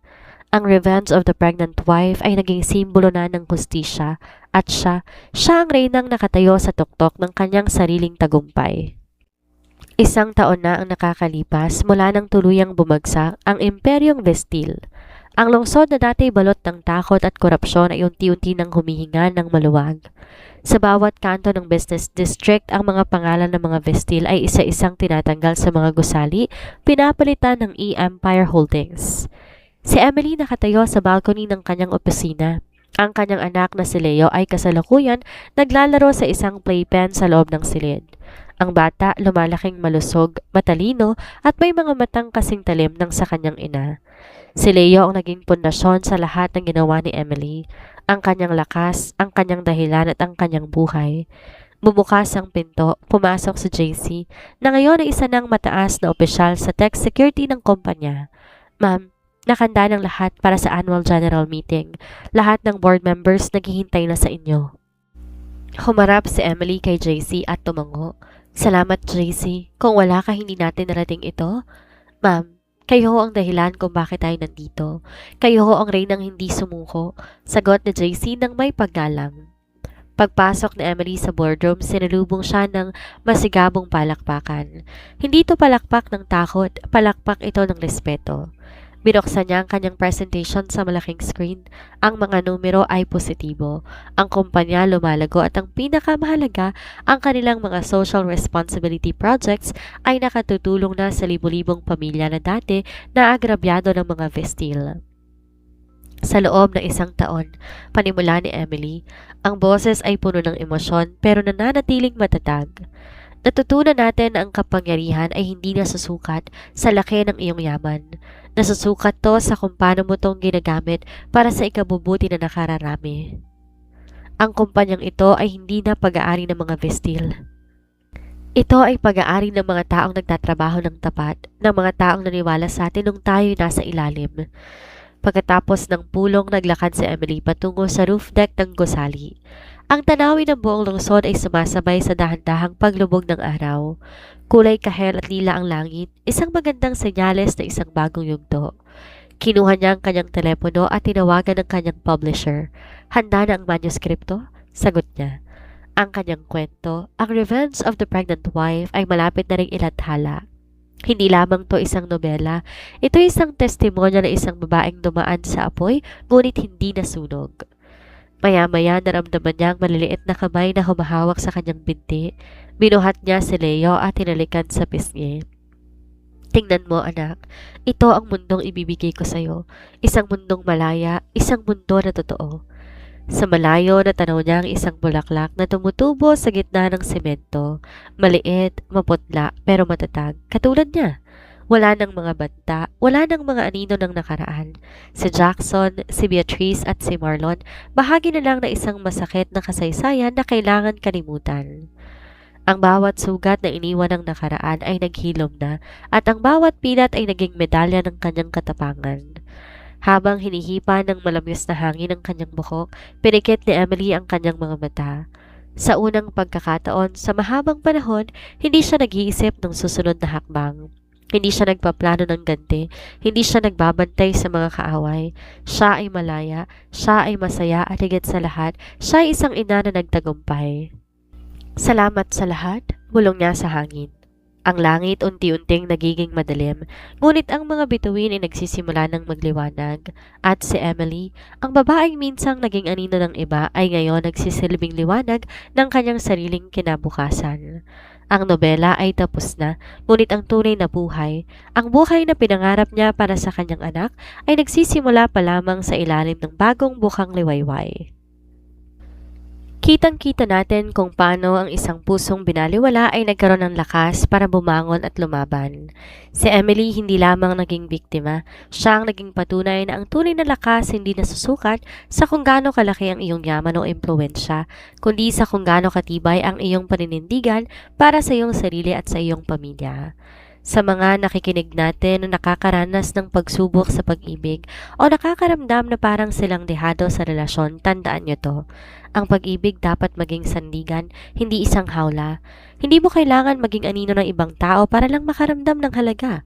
Ang Revenge of the Pregnant Wife ay naging simbolo na ng hustisya at siya ang reynang nakatayo sa tuktok ng kanyang sariling tagumpay. Isang taon na ang nakakalipas mula nang tuluyang bumagsak ang Imperyong Vestil. Ang lungsod na dati balot ng takot at korupsyon ay unti-unti nang humihinga ng maluwag. Sa bawat kanto ng business district, ang mga pangalan ng mga Vestil ay isa-isang tinatanggal sa mga gusali, pinapalitan ng E-Empire Holdings. Si Emily nakatayo sa balcony ng kanyang opisina. Ang kanyang anak na si Leo ay kasalukuyan naglalaro sa isang playpen sa loob ng silid. Ang bata lumalaking malusog, matalino at may mga matang kasing talim ng sa kanyang ina. Si Leo ang naging pundasyon sa lahat ng ginawa ni Emily, ang kanyang lakas, ang kanyang dahilan at ang kanyang buhay. Bumukas ang pinto, pumasok si JC na ngayon ay isa ng mataas na opisyal sa tech security ng kumpanya. Ma'am, nakanda ng lahat para sa annual general meeting. Lahat ng board members naghihintay na sa inyo. Humarap si Emily kay JC at tumango. Salamat, JC. Kung wala ka, hindi natin narating ito. Ma'am, kayo ho ang dahilan kung bakit tayo nandito. Kayo ho ang reynang hindi sumuko. Sagot ni JC nang may paggalang. Pagpasok ni Emily sa boardroom, sinalubong siya ng masigabong palakpakan. Hindi ito palakpak ng takot, palakpak ito ng respeto. Binuksan niya ang kanyang presentation sa malaking screen. Ang mga numero ay positibo. Ang kumpanya lumalago at ang pinakamahalaga, ang kanilang mga social responsibility projects ay nakatutulong na sa libu-libong pamilya na dati na agrabyado ng mga Vestil. Sa loob ng isang taon, panimula ni Emily, ang boses ay puno ng emosyon pero nananatiling matatag. Natutunan natin na ang kapangyarihan ay hindi nasusukat sa laki ng iyong yaman. Nasusukat to sa kung paano mo itong ginagamit para sa ikabubuti na nakararami. Ang kumpanyang ito ay hindi na pag-aari ng mga Vestil. Ito ay pag-aari ng mga taong nagtatrabaho ng tapat, ng mga taong naniwala sa atin nung tayo nasa ilalim. Pagkatapos ng pulong, naglakad si Emily patungo sa roof deck ng gusali. Ang tanawin ng buong lungsod ay sumasabay sa dahan-dahang paglubog ng araw. Kulay kahel at lila ang langit, isang magandang senyales na isang bagong yugto. Kinuha niya ang kanyang telepono at tinawagan ng kanyang publisher. Handa na ang manuskripto? Sagot niya. Ang kanyang kwento, ang Revenge of the Pregnant Wife, ay malapit na ring ilathala. Hindi lamang to isang nobela, ito isang testimonya na isang babaeng dumaan sa apoy, ngunit hindi nasunog. Maya-maya naramdaman niya ang maliliit na kamay na humahawak sa kanyang binti. Binuhat niya si Leo at hinalikan sa pisngi. Tingnan mo, anak. Ito ang mundong ibibigay ko sa'yo. Isang mundong malaya, isang mundo na totoo. Sa malayo, natanaw niya ang isang bulaklak na tumutubo sa gitna ng semento. Maliit, maputla, pero matatag. Katulad niya. Wala ng mga banta, wala ng mga anino ng nakaraan. Si Jackson, si Beatrice at si Marlon, bahagi na lang na isang masakit na kasaysayan na kailangan kalimutan. Ang bawat sugat na iniwan ng nakaraan ay naghilom na at ang bawat pilat ay naging medalya ng kanyang katapangan. Habang hinihipa ng malamis na hangin ang kanyang buhok, pinikit ni Emily ang kanyang mga mata. Sa unang pagkakataon, sa mahabang panahon, hindi siya nag-iisip ng susunod na hakbang. Hindi siya nagpaplano ng ganti, hindi siya nagbabantay sa mga kaaway. Siya ay malaya, siya ay masaya at higit sa lahat, siya ay isang ina na nagtagumpay. Salamat sa lahat, bulong niya sa hangin. Ang langit unti-unting nagiging madilim, ngunit ang mga bituin ay nagsisimula ng magliwanag. At si Emily, ang babaeng minsang naging anino ng iba, ay ngayon nagsisilbing liwanag ng kanyang sariling kinabukasan. Ang nobela ay tapos na, ngunit ang tunay na buhay, ang buhay na pinangarap niya para sa kanyang anak, ay nagsisimula pa lamang sa ilalim ng bagong bukang liwayway. Kitang-kita natin kung paano ang isang pusong binaliwala ay nagkaroon ng lakas para bumangon at lumaban. Si Emily hindi lamang naging biktima, siya ang naging patunay na ang tunay na lakas hindi nasusukat sa kung gaano kalaki ang iyong yaman o impluensya, kundi sa kung gaano katibay ang iyong paninindigan para sa iyong sarili at sa iyong pamilya. Sa mga nakikinig natin na nakakaranas ng pagsubok sa pag-ibig o nakakaramdam na parang silang dehado sa relasyon, tandaan nyo to. Ang pag-ibig dapat maging sandigan, hindi isang hawla. Hindi mo kailangan maging anino ng ibang tao para lang makaramdam ng halaga.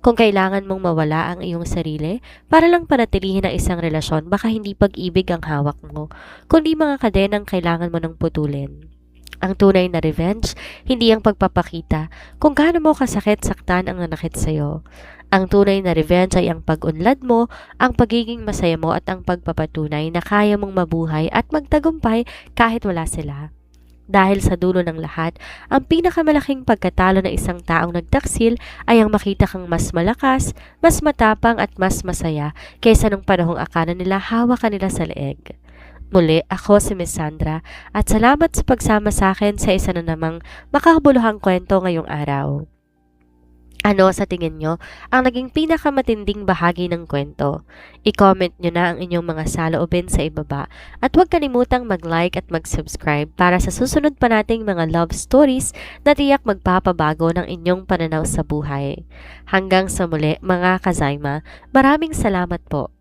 Kung kailangan mong mawala ang iyong sarili para lang panatilihin ang isang relasyon, baka hindi pag-ibig ang hawak mo, kundi mga kadenang kailangan mo ng putulin. Ang tunay na revenge, hindi ang pagpapakita kung gaano mo kasakit saktan ang nanakit sa'yo. Ang tunay na revenge ay ang pag-unlad mo, ang pagiging masaya mo at ang pagpapatunay na kaya mong mabuhay at magtagumpay kahit wala sila. Dahil sa dulo ng lahat, ang pinakamalaking pagkatalo ng isang taong nagtaksil ay ang makita kang mas malakas, mas matapang at mas masaya kaysa nung panahong akala nila hawak ka nila sa leeg. Muli, ako si Miss Sandra at salamat sa pagsama sa akin sa isa na namang makakabuluhang kwento ngayong araw. Ano sa tingin nyo ang naging pinakamatinding bahagi ng kwento? I-comment nyo na ang inyong mga saloobin sa ibaba at huwag kalimutang mag-like at mag-subscribe para sa susunod pa nating mga love stories na tiyak magpapabago ng inyong pananaw sa buhay. Hanggang sa muli mga kazayma, maraming salamat po.